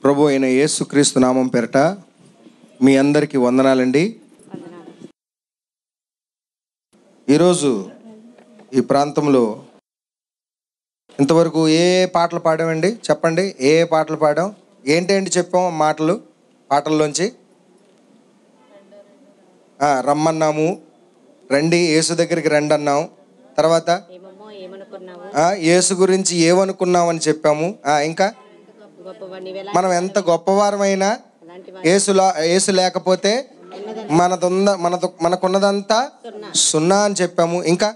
ప్రభు అయిన యేసుక్రీస్తు నామం పేరట మీ అందరికీ వందనాలండి. ఈరోజు ఈ ప్రాంతంలో ఇంతవరకు ఏ పాటలు పాడామండి? చెప్పండి, ఏ పాటలు పాడాం? ఏంటేంటి చెప్పాం? పాటల్లోంచి రమ్మన్నాము, రండి యేసు దగ్గరికి రండి అన్నాం. తర్వాత యేసు గురించి ఏమనుకున్నామని చెప్పాము. ఇంకా మనం ఎంత గొప్పవారమైనా యేసు లేకపోతే మనకున్నదంతా సున్నా అని చెప్పాము. ఇంకా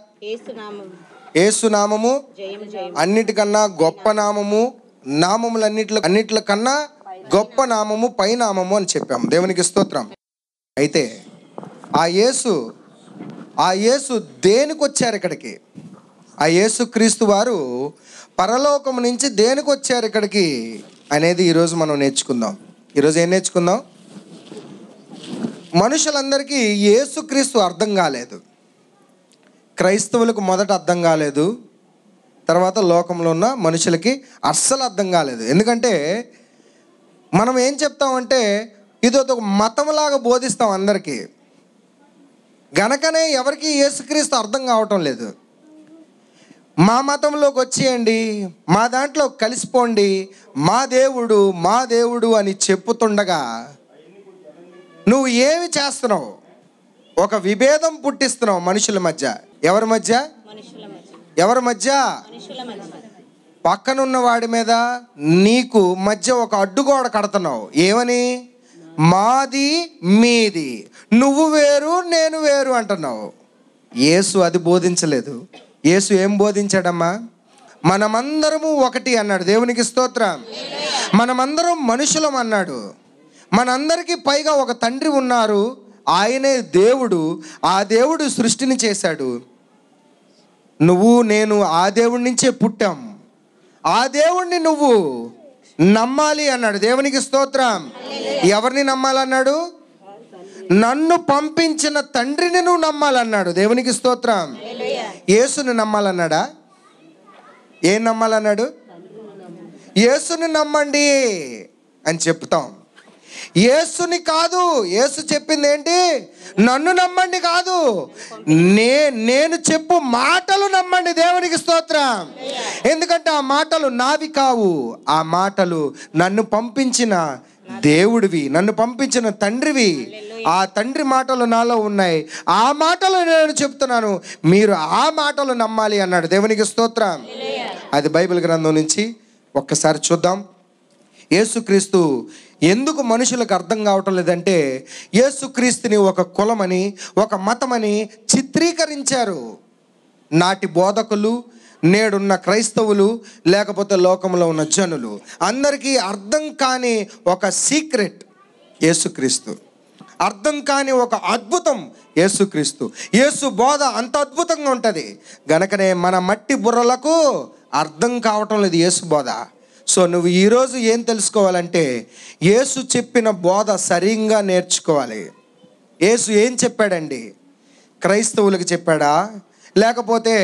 యేసు నామము అన్నిటికన్నా గొప్ప నామము, అన్నిటికన్నా గొప్ప నామము, పై నామము అని చెప్పాము. దేవునికి స్తోత్రం. అయితే ఆ యేసు దేనికి వచ్చారు ఇక్కడికి? ఆ యేసు క్రీస్తు వారు పరలోకం నుంచి దేనికి వచ్చారు ఇక్కడికి అనేది ఈరోజు మనం నేర్చుకుందాం. ఈరోజు ఏం నేర్చుకుందాం? మనుషులందరికీ యేసుక్రీస్తు అర్థం కాలేదు. క్రైస్తవులకు మొదట అర్థం కాలేదు, తర్వాత లోకంలో ఉన్న మనుషులకి అస్సలు అర్థం కాలేదు. ఎందుకంటే మనం ఏం చెప్తామంటే ఇది ఒక మతంలాగా బోధిస్తాం అందరికీ, గనకనే ఎవరికి యేసుక్రీస్తు అర్థం కావటం లేదు. మా మతంలోకి వచ్చేయండి, మా దాంట్లో కలిసిపోండి, మా దేవుడు అని చెప్పుతుండగా నువ్వు ఏమి చేస్తున్నావు? ఒక విభేదం పుట్టిస్తున్నావు మనుషుల మధ్య. ఎవరి మధ్య? పక్కనున్న వాడి మీద నీకు మధ్య ఒక అడ్డుగోడ కడుతున్నావు. ఏమని? మాది మీది, నువ్వు వేరు నేను వేరు అంటున్నావు. యేసు అది బోధించలేదు. యేసు ఏం బోధించాడమ్మా? మనమందరము ఒకటి అన్నాడు. దేవునికి స్తోత్రం. మనమందరం మనుషులం అన్నాడు. మనందరికీ పైగా ఒక తండ్రి ఉన్నారు, ఆయనే దేవుడు. ఆ దేవుడు సృష్టిని చేశాడు. నువ్వు నేను ఆ దేవుడి నుంచే పుట్టాం. ఆ దేవుణ్ణి నువ్వు నమ్మాలి అన్నాడు. దేవునికి స్తోత్రం. ఎవరిని నమ్మాలన్నాడు? నన్ను పంపించిన తండ్రిని నువ్వు నమ్మాలన్నాడు. దేవునికి స్తోత్రం. యేసుని నమ్మాలన్నాడా? ఏం నమ్మాలన్నాడు? యేసుని నమ్మండి అని చెప్తాం. యేసుని కాదు. యేసు చెప్పింది ఏంటి? నన్ను నమ్మండి కాదు, నేను చెప్పు మాటలు నమ్మండి. దేవునికి స్తోత్రం. ఎందుకంటే ఆ మాటలు నావి కావు, ఆ మాటలు నన్ను పంపించిన దేవుడివి, నన్ను పంపించిన తండ్రివి. ఆ తండ్రి మాటలు నాలో ఉన్నాయి, ఆ మాటలు నేను చెప్తున్నాను, మీరు ఆ మాటలు నమ్మాలి అన్నాడు. దేవునికి స్తోత్రం. అది బైబిల్ గ్రంథం నుంచి ఒక్కసారి చూద్దాం. యేసుక్రీస్తు ఎందుకు మనుషులకు అర్థం కావటం లేదంటే యేసుక్రీస్తుని ఒక కులమని, ఒక మతమని చిత్రీకరించారు నాటి బోధకులు, నేడున్న క్రైస్తవులు, లేకపోతే లోకంలో ఉన్న జనులు. అందరికీ అర్థం కాని ఒక సీక్రెట్ యేసుక్రీస్తు, అర్థం కాని ఒక అద్భుతం యేసుక్రీస్తు. యేసు బోధ అంత అద్భుతంగా ఉంటుంది, గనకనే మన మట్టి బుర్రలకు అర్థం కావటం లేదు యేసు బోధ. సో నువ్వు ఈరోజు ఏం తెలుసుకోవాలంటే యేసు చెప్పిన బోధ సరిగ్గా నేర్చుకోవాలి. యేసు ఏం చెప్పాడండి? క్రైస్తవులకు చెప్పాడా, లేకపోతే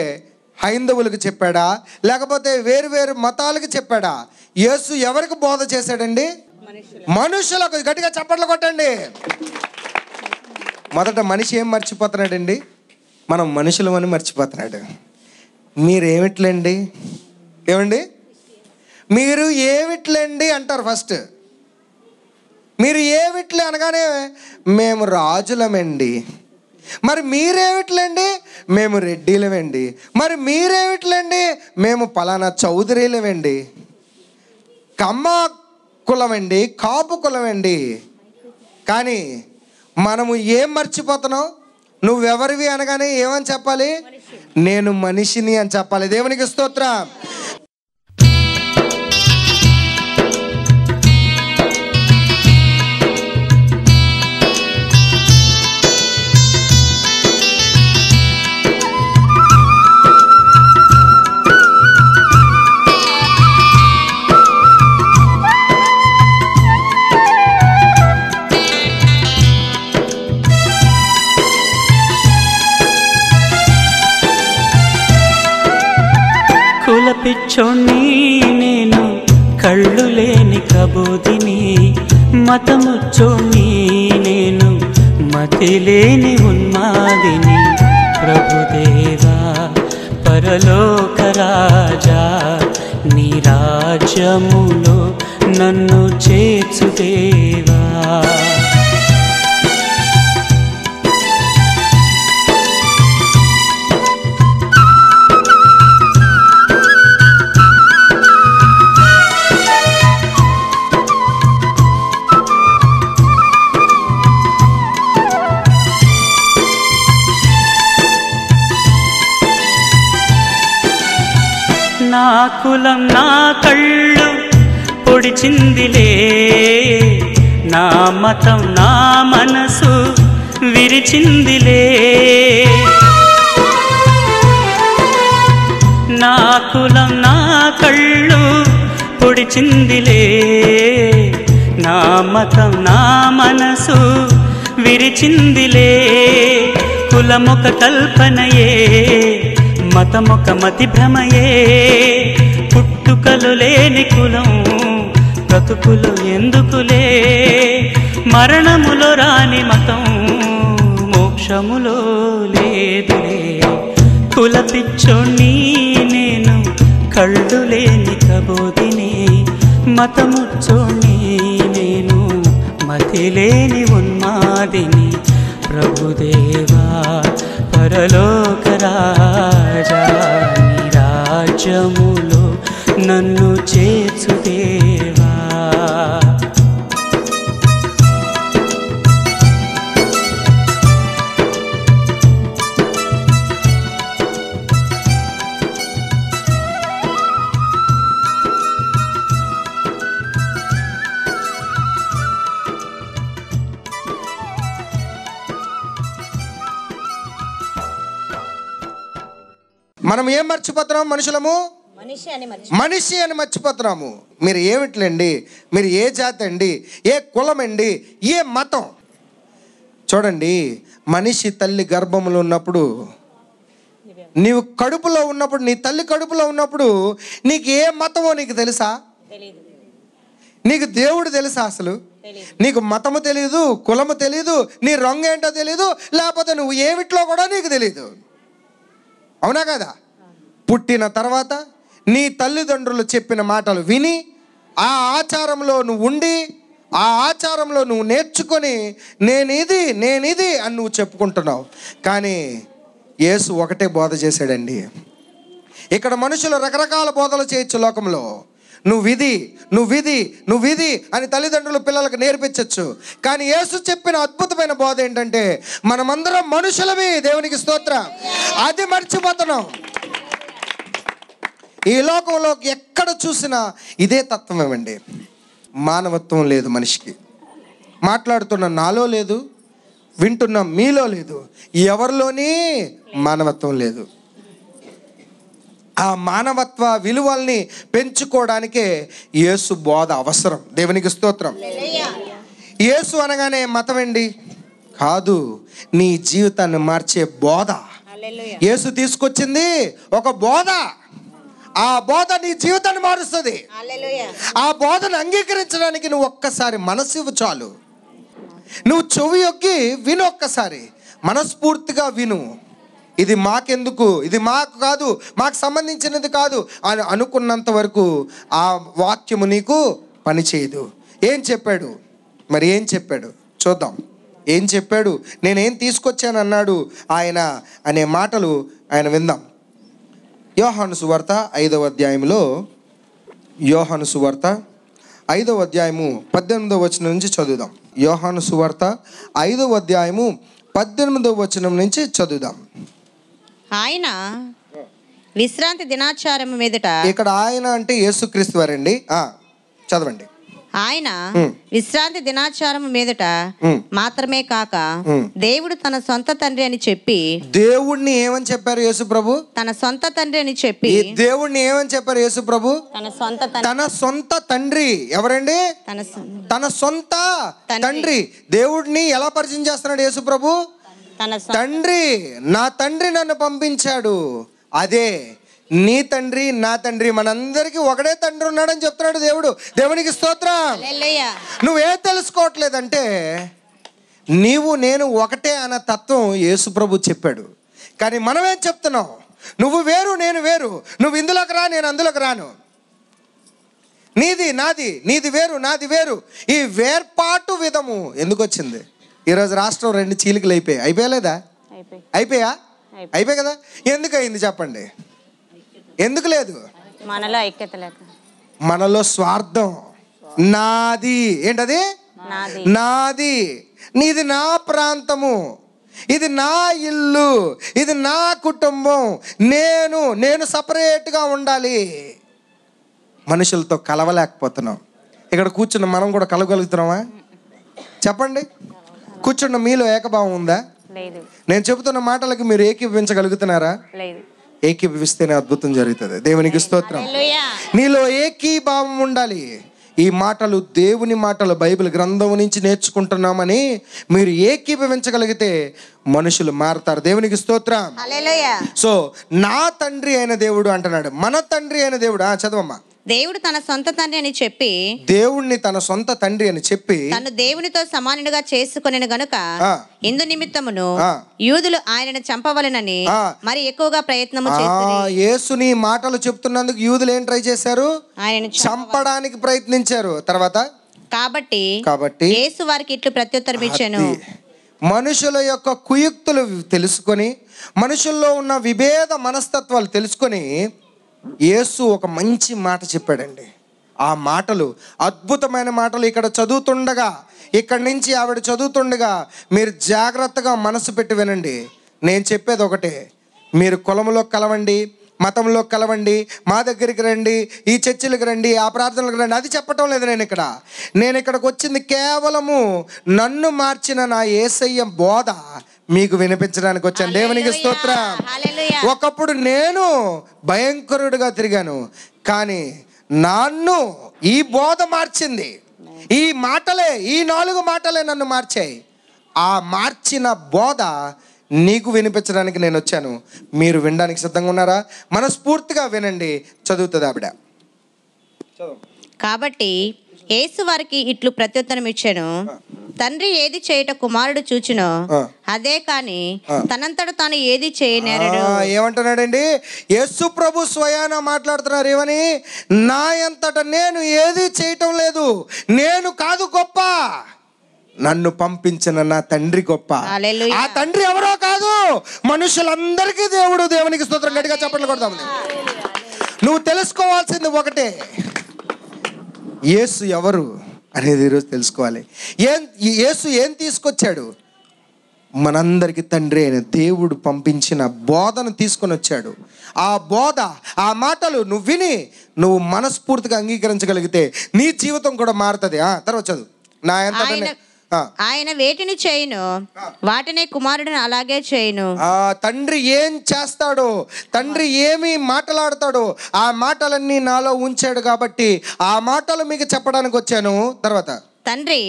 హైందవులకు చెప్పాడా, లేకపోతే వేరు వేరు మతాలకు చెప్పాడా? యేసు ఎవరికి బోధ చేశాడండి? మనుషులకు. గట్టిగా చప్పట్లు కొట్టండి. మొదట మనిషి ఏం మర్చిపోతున్నాడండి? మనం మనుషులమని మర్చిపోతున్నాడు. మీరేమిట్లండి? ఏమండి? మీరు ఏమిట్లండి అంటారు ఫస్ట్. మీరు ఏమిట్లే అనగానే మేము రాజులమండి. మరి మీరేమిట్లండి? మేము రెడ్డిలమండి. మరి మీరేమిట్లండి? మేము పలానా చౌదరీలమండి, కమ్మ కులమండి, కాపు కులమండి. కానీ మనము ఏం మర్చిపోతున్నాం? నువ్వెవరివి అనగానే ఏమని చెప్పాలి? నేను మనిషిని అని చెప్పాలి. దేవునికి స్తోత్రం. పిచ్చోణ్ణి నేను కళ్ళు లేని కబోదిని, మతముచ్చోని నేను, మతి లేని ఉన్మాదిని. ప్రభుదేవా పరలోక రాజా, నీ రాజ్యములో నన్ను చేర్చుదేవా. నా కులం నా కళ్ళు పొడిచిందిలే, నా మతం నా మనసు విరిచిందిలే. నా కులం నా కళ్ళు పొడిచిందిలే, నా మతం నా మనసు విరిచిందిలే. కులమొక కల్పనయే, మతమొక మతి భ్రమయే. పుట్టుకలు లేని కులం బ్రతుకులు ఎందుకులే. మరణములో రాని మతం మోక్షములో లేదులే. కుల పిచ్చోణ్ణి నేను, కళ్ళు లేని కబోదిని. మతముచ్చోణ్ణి నేను, మతి లేని ఉన్మాదిని. ప్రభుదేవా పరలోక రాజా, నీ రాజ్యములో నన్ను చేర్చుదేవా. మనం ఏం మర్చిపోతున్నాం? మనుషులము మనిషి అని మర్చిపోతున్నాము. మీరు ఏమిట్లండి, మీరు ఏ జాతి అండి, ఏ కులం అండి, ఏ మతం? చూడండి, మనిషి తల్లి గర్భంలో ఉన్నప్పుడు, నీవు కడుపులో ఉన్నప్పుడు, నీ తల్లి కడుపులో ఉన్నప్పుడు నీకు ఏ మతమో నీకు తెలుసా? నీకు దేవుడు తెలుసా? అసలు నీకు మతము తెలియదు, కులము తెలియదు, నీ రంగు ఏంటో తెలియదు, లేకపోతే నువ్వు ఏమిట్లో కూడా నీకు తెలియదు. అవునా కదా? పుట్టిన తర్వాత నీ తల్లిదండ్రులు చెప్పిన మాటలు విని, ఆ ఆచారంలో నువ్వు ఉండి, ఆ ఆచారంలో నువ్వు నేర్చుకొని నేనిది అని నువ్వు చెప్పుకుంటున్నావు. కానీ యేసు ఒకటే బోధ చేశాడండి. ఇక్కడ మనుషులు రకరకాల బోధలు చేయొచ్చు లోకంలో. నువ్విది అని తల్లిదండ్రులు పిల్లలకు నేర్పించవచ్చు. కానీ యేసు చెప్పిన అద్భుతమైన బోధ ఏంటంటే, మనమందరం మనుషులమే. దేవునికి స్తోత్రం. అది మర్చిపోతున్నాం. ఈ లోకంలో ఎక్కడ చూసినా ఇదే తత్వమేమండి. మానవత్వం లేదు మనిషికి. మాట్లాడుతున్న నాలో లేదు, వింటున్న మీలో లేదు, ఎవరిలోని మానవత్వం లేదు. ఆ మానవత్వ విలువల్ని పెంచుకోవడానికే యేసు బోధ అవసరం. దేవునికి స్తోత్రం. యేసు అనగానే మతం అండి కాదు, నీ జీవితాన్ని మార్చే బోధ. యేసు తీసుకొచ్చింది ఒక బోధ. ఆ బోధ నీ జీవితాన్ని మారుస్తుంది. ఆ బోధను అంగీకరించడానికి నువ్వు ఒక్కసారి మనసు ఇవ్వు చాలు. నువ్వు చెవి యొక్కి విను, ఒక్కసారి మనస్ఫూర్తిగా విను. ఇది మాకెందుకు, ఇది మాకు కాదు, మాకు సంబంధించినది కాదు అని అనుకున్నంత వరకు ఆ వాక్యము నీకు పనిచేయదు. ఏం చెప్పాడు మరి? ఏం చెప్పాడు చూద్దాం. ఏం చెప్పాడు? నేనేం తీసుకొచ్చాను అన్నాడు ఆయన అనే మాటలు ఆయన విందాం. యోహాను సువార్త 5వ అధ్యాయంలో, యోహాను సువార్త 5వ అధ్యాయము 18వ వచనం నుంచి చదువుదాం. యోహాను సువార్త 5వ అధ్యాయము 18వ వచనం నుంచి చదువుదాం. ఆయన విశ్రాంతి దినాచారం మీదట, ఇక్కడ ఆయన అంటే యేసుక్రీస్తు వారండి. చదవండి. ఆయన విశ్రాంతి దినాచారం మీదట మాత్రమే కాక దేవుడు తన సొంత తండ్రి అని చెప్పి, దేవుణ్ణి ఏమని చెప్పారు యేసు ప్రభు? తన సొంత తండ్రి అని చెప్పి. దేవుణ్ణి ఏమని చెప్పారు యేసు ప్రభు? తన సొంత తండ్రి. ఎవరండి? తన సొంత తండ్రి. దేవుడిని ఎలా పరిచయం చేస్తున్నాడు యేసు ప్రభు? తండ్రి. నా తండ్రి నన్ను పంపించాడు. అదే నీ తండ్రి నా తండ్రి, మనందరికీ ఒకడే తండ్రి ఉన్నాడని చెప్తున్నాడు దేవుడు. దేవునికి స్తోత్రం. హల్లెలూయా. నువ్వేం తెలుసుకోవట్లేదంటే నీవు నేను ఒకటే అన్న తత్వం యేసు ప్రభు చెప్పాడు. కానీ మనమేం చెప్తున్నాం? నువ్వు వేరు నేను వేరు, నువ్వు ఇందులోకి రా నేను అందులోకి రాను, నీది నాది, నీది వేరు నాది వేరు. ఈ వేర్పాటు విధము ఎందుకు వచ్చింది? ఈరోజు రాష్ట్రం 2 చీలికలు అయిపోయలేదా? అయిపోయాయి కదా. ఎందుకు అయింది చెప్పండి? ఎందుకు లేదు? మనలో ఐక్యత లేక, మనలో స్వార్థం. నాది ఏంటది? నాది. నీది నా ప్రాంతము, ఇది నా ఇల్లు, ఇది నా కుటుంబం, నేను సపరేట్గా ఉండాలి. మనుషులతో కలవలేకపోతున్నాం. ఇక్కడ కూర్చున్న మనం కూడా కలవగలుగుతున్నామా చెప్పండి? కూర్చున్న మీలో ఏకభావం ఉందా? నేను చెబుతున్న మాటలకి మీరు ఏకీభవించగలుగుతున్నారా? ఏకీభవిస్తేనే అద్భుతం జరుగుతుంది. దేవునికి స్తోత్రం. నీలో ఏకీభావం ఉండాలి. ఈ మాటలు దేవుని మాటలు, బైబిల్ గ్రంథం నుంచి నేర్చుకుంటున్నామని మీరు ఏకీభవించగలిగితే మనుషులు మారుతారు. దేవునికి స్తోత్రం. సో నా తండ్రి అయిన దేవుడు అంటున్నాడు. మన తండ్రి అయిన దేవుడు చదవమ్మా. దేవుడు తన సొంత తండ్రి అని చెప్పి, దేవుణ్ణి తన సొంత తండ్రి అని చెప్పి తను దేవునితో సమానుడిగా చేసుకొనెను గనుక ఇందు నిమిత్తమును యూదులు ఆయనను చంపవలెనని మరి ఎక్కువగా ప్రయత్నము చేశారు. యేసుని మాటలు చెప్తున్నందుకు యూదులు ఏం ట్రై చేశారు? ఆయనను చంపడానికి ప్రయత్నించారు. తర్వాత కాబట్టి యేసు వారికి ఇట్లు ప్రత్యుత్తరం ఇచ్చాను. మనుషుల యొక్క కుయుక్తులు తెలుసుకొని, మనుషుల్లో ఉన్న విభేద మనస్తత్వాలు తెలుసుకొని యేసు ఒక మంచి మాట చెప్పాడండి. ఆ మాటలు అద్భుతమైన మాటలు. ఇక్కడ చదువుతుండగా, ఇక్కడి నుంచి ఆవిడ చదువుతుండగా మీరు జాగ్రత్తగా మనసు పెట్టి వినండి. నేను చెప్పేది ఒకటే, మీరు కులంలో కలవండి, మతంలో కలవండి, మా దగ్గరికి రండి, ఈ చర్చిలకు రండి, ఆ ప్రార్థనలకు రండి, అది చెప్పటం లేదు. నేను ఇక్కడికి వచ్చింది కేవలము నన్ను మార్చిన నా యేసయ్య బోధ మీకు వినిపించడానికి వచ్చాను. దేవునికి స్తోత్రం. ఒకప్పుడు నేను భయంకరుడిగా తిరిగాను, కానీ నన్ను ఈ బోధ మార్చింది. ఈ మాటలే, ఈ 4 మాటలే నన్ను మార్చాయి. ఆ మార్చిన బోధ నీకు వినిపించడానికి నేను వచ్చాను. మీరు వినడానికి సిద్ధంగా ఉన్నారా? మనస్ఫూర్తిగా వినండి. చదువుతుంది ఆవిడ. కాబట్టి యేసు వారికి ఇట్లు ప్రత్యుత్తరం ఇచ్చాను. తండ్రి ఏది చేయుట కుమారుడు చూచునో అదే కాని తనంతట తాను ఏది చేయనేరడు. ఏమంటున్నాడండి? యేసు ప్రభు స్వయాన మాట్లాడుతున్నారు. ఏమని? నా అంతట నేను ఏది చేయటం లేదు, నేను కాదు గొప్ప, నన్ను పంపించిన నా తండ్రి గొప్ప. ఆ తండ్రి ఎవరో కాదు, మనుషులందరికీ దేవుడు. దేవునికి స్తోత్రం. గట్టిగా చప్పట్లు కొడదాం. నువ్వు తెలుసుకోవాల్సింది ఒకటే, యేసు ఎవరు అనేది ఈరోజు తెలుసుకోవాలి. యేసు ఏం తీసుకొచ్చాడు? మనందరికి తండ్రి అయిన దేవుడు పంపించిన బోధను తీసుకొని వచ్చాడు. ఆ బోధ, ఆ మాటలు నువ్వు విని నువ్వు మనస్ఫూర్తిగా అంగీకరించగలిగితే నీ జీవితం కూడా మారుతుంది. తర్వాత చదువు. నా ఎంత ఆయన వేటిని చేయును వాటినే కుమారుడిని అలాగే చేయును. తండ్రి ఏం చేస్తాడో, తండ్రి ఏమి మాట్లాడతాడో ఆ మాటలన్నీ నాలో ఉంచాడు. కాబట్టి ఆ మాటలు మీకు చెప్పడానికి వచ్చాను. తర్వాత తండ్రి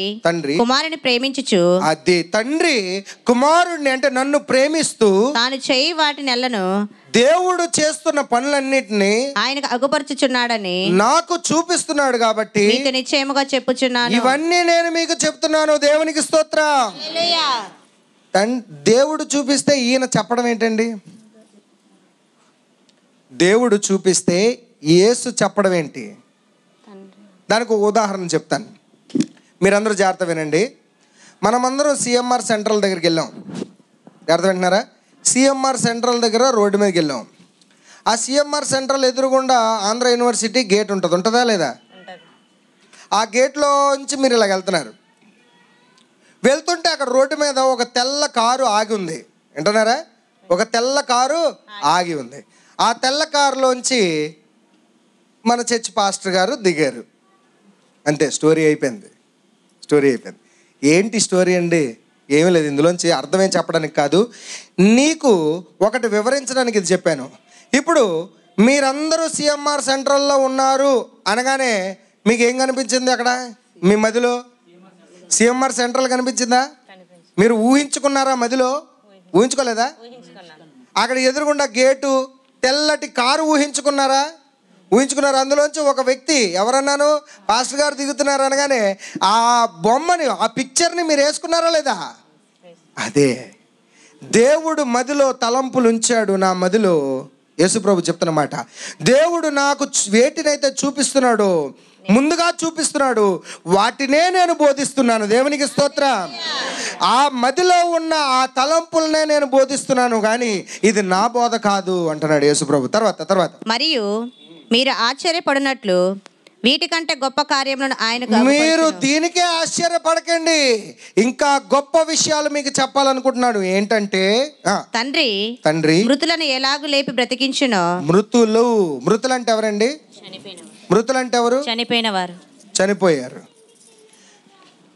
కుమారుని ప్రేమించుచు, అది తండ్రి కుమారుడిని అంటే నన్ను ప్రేమిస్తూ తాను చేయి వాటిని ఎల్లను దేవుడు చేస్తున్న పనులన్నిటిని ఆయనకు అగుపరుచుచున్నాడని నాకు చూపిస్తున్నాడు. కాబట్టి మీకు నిశ్చయముగా చెప్పుచున్నాను. ఇవన్నీ నేను మీకు చెప్తున్నాను. దేవునికి స్తోత్రం. దేవుడు చూపిస్తే ఈయన చెప్పడం ఏంటండి? దేవుడు చూపిస్తే యేసు చెప్పడం ఏంటి? దానికి ఒక ఉదాహరణ చెప్తాను. మీరందరూ జాగ్రత్త వినండి. మనమందరం సిఎంఆర్ సెంట్రల్ దగ్గరికి వెళ్ళాం. జాగ్రత్త వింటున్నారా? సిఎంఆర్ సెంట్రల్ దగ్గర రోడ్డు మీదకి వెళ్ళాం. ఆ సిఎంఆర్ సెంట్రల్ ఎదురుగుండా ఆంధ్ర యూనివర్సిటీ గేట్ ఉంటుంది. ఉంటుందా లేదా? ఆ గేట్లో నుంచి మీరు ఇలా వెళ్తుంటే అక్కడ రోడ్డు మీద ఒక తెల్ల కారు ఆగి ఉంది. వింటున్నారా? ఒక తెల్ల కారు ఆగి ఉంది. ఆ తెల్ల కారులోంచి మన చర్చ్ పాస్టర్ గారు దిగారు. అంతే, స్టోరీ అయిపోయింది. ఏంటి స్టోరీ అండి? ఏమీ లేదు. ఇందులోంచి అర్థమేం చెప్పడానికి కాదు, నీకు ఒకటి వివరించడానికి ఇది చెప్పాను. ఇప్పుడు మీరందరూ సిఎంఆర్ సెంట్రల్లో ఉన్నారు అనగానే మీకు ఏం కనిపించింది? అక్కడ మీ మదిలో సిఎంఆర్ సెంట్రల్ కనిపించిందా? మీరు ఊహించుకున్నారా? మదిలో ఊహించుకోలేదా? అక్కడ ఎదురుగుండా గేటు, తెల్లటి కారు ఊహించుకున్నారా? అందులోంచి ఒక వ్యక్తి, ఎవరన్నాను, పాస్టర్ గారు దిగుతున్నారు అనగానే ఆ బొమ్మని, ఆ పిక్చర్ని మీరు వేసుకున్నారా లేదా? అదే దేవుడు మదిలో తలంపులు ఉంచాడు. నా మదిలో యేసుప్రభు చెప్తున్నమాట, దేవుడు నాకు వేటినైతే చూపిస్తున్నాడో, ముందుగా చూపిస్తున్నాడు, వాటినే నేను బోధిస్తున్నాను. దేవునికి స్తోత్రం. ఆ మదిలో ఉన్న ఆ తలంపులనే నేను బోధిస్తున్నాను, కానీ ఇది నా బోధ కాదు అంటున్నాడు యేసుప్రభు. తర్వాత మరియు మీరు ఆశ్చర్యపడినట్లు వీటికంటే గొప్ప కార్యములను ఆయన మీరు దీనికే ఆశ్చర్యపడకండి, ఇంకా గొప్ప విషయాలు మీకు చెప్పాలనుకుంటున్నాడు. ఏంటంటే తండ్రి మృతులను ఎలాగూ లేపి బ్రతికించునో. మృతులు అంటే ఎవరండి? మృతులు అంటే ఎవరు? చనిపోయారు.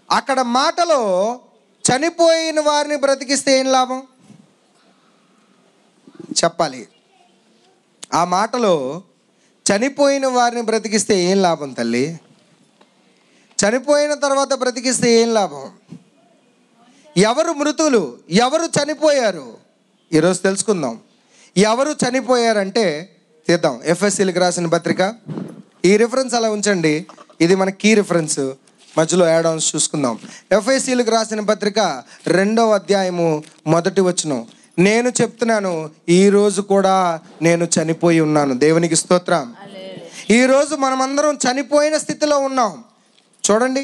అక్కడ మాటలో చనిపోయిన వారిని బ్రతికిస్తే ఏం లాభం చెప్పాలి. ఆ మాటలో చనిపోయిన వారిని బ్రతికిస్తే ఏం లాభం తల్లి? చనిపోయిన తర్వాత బ్రతికిస్తే ఏం లాభం? ఎవరు మృతులు, ఎవరు చనిపోయారు? ఈరోజు తెలుసుకుందాం. ఎవరు చనిపోయారంటే తీద్దాం. ఎఫ్ఎస్సీలకు రాసిన పత్రిక, ఈ రిఫరెన్స్ అలా ఉంచండి, ఇది మన కీ రిఫరెన్స్, మధ్యలో యాడ్ ఆన్స్ చూసుకుందాం. ఎఫ్ఎస్సీలకు రాసిన పత్రిక 2వ అధ్యాయము 1వ వచనం. నేను చెప్తున్నాను, ఈరోజు కూడా నేను చనిపోయి ఉన్నాను. దేవునికి స్తోత్రం. ఈరోజు మనమందరం చనిపోయిన స్థితిలో ఉన్నాం. చూడండి,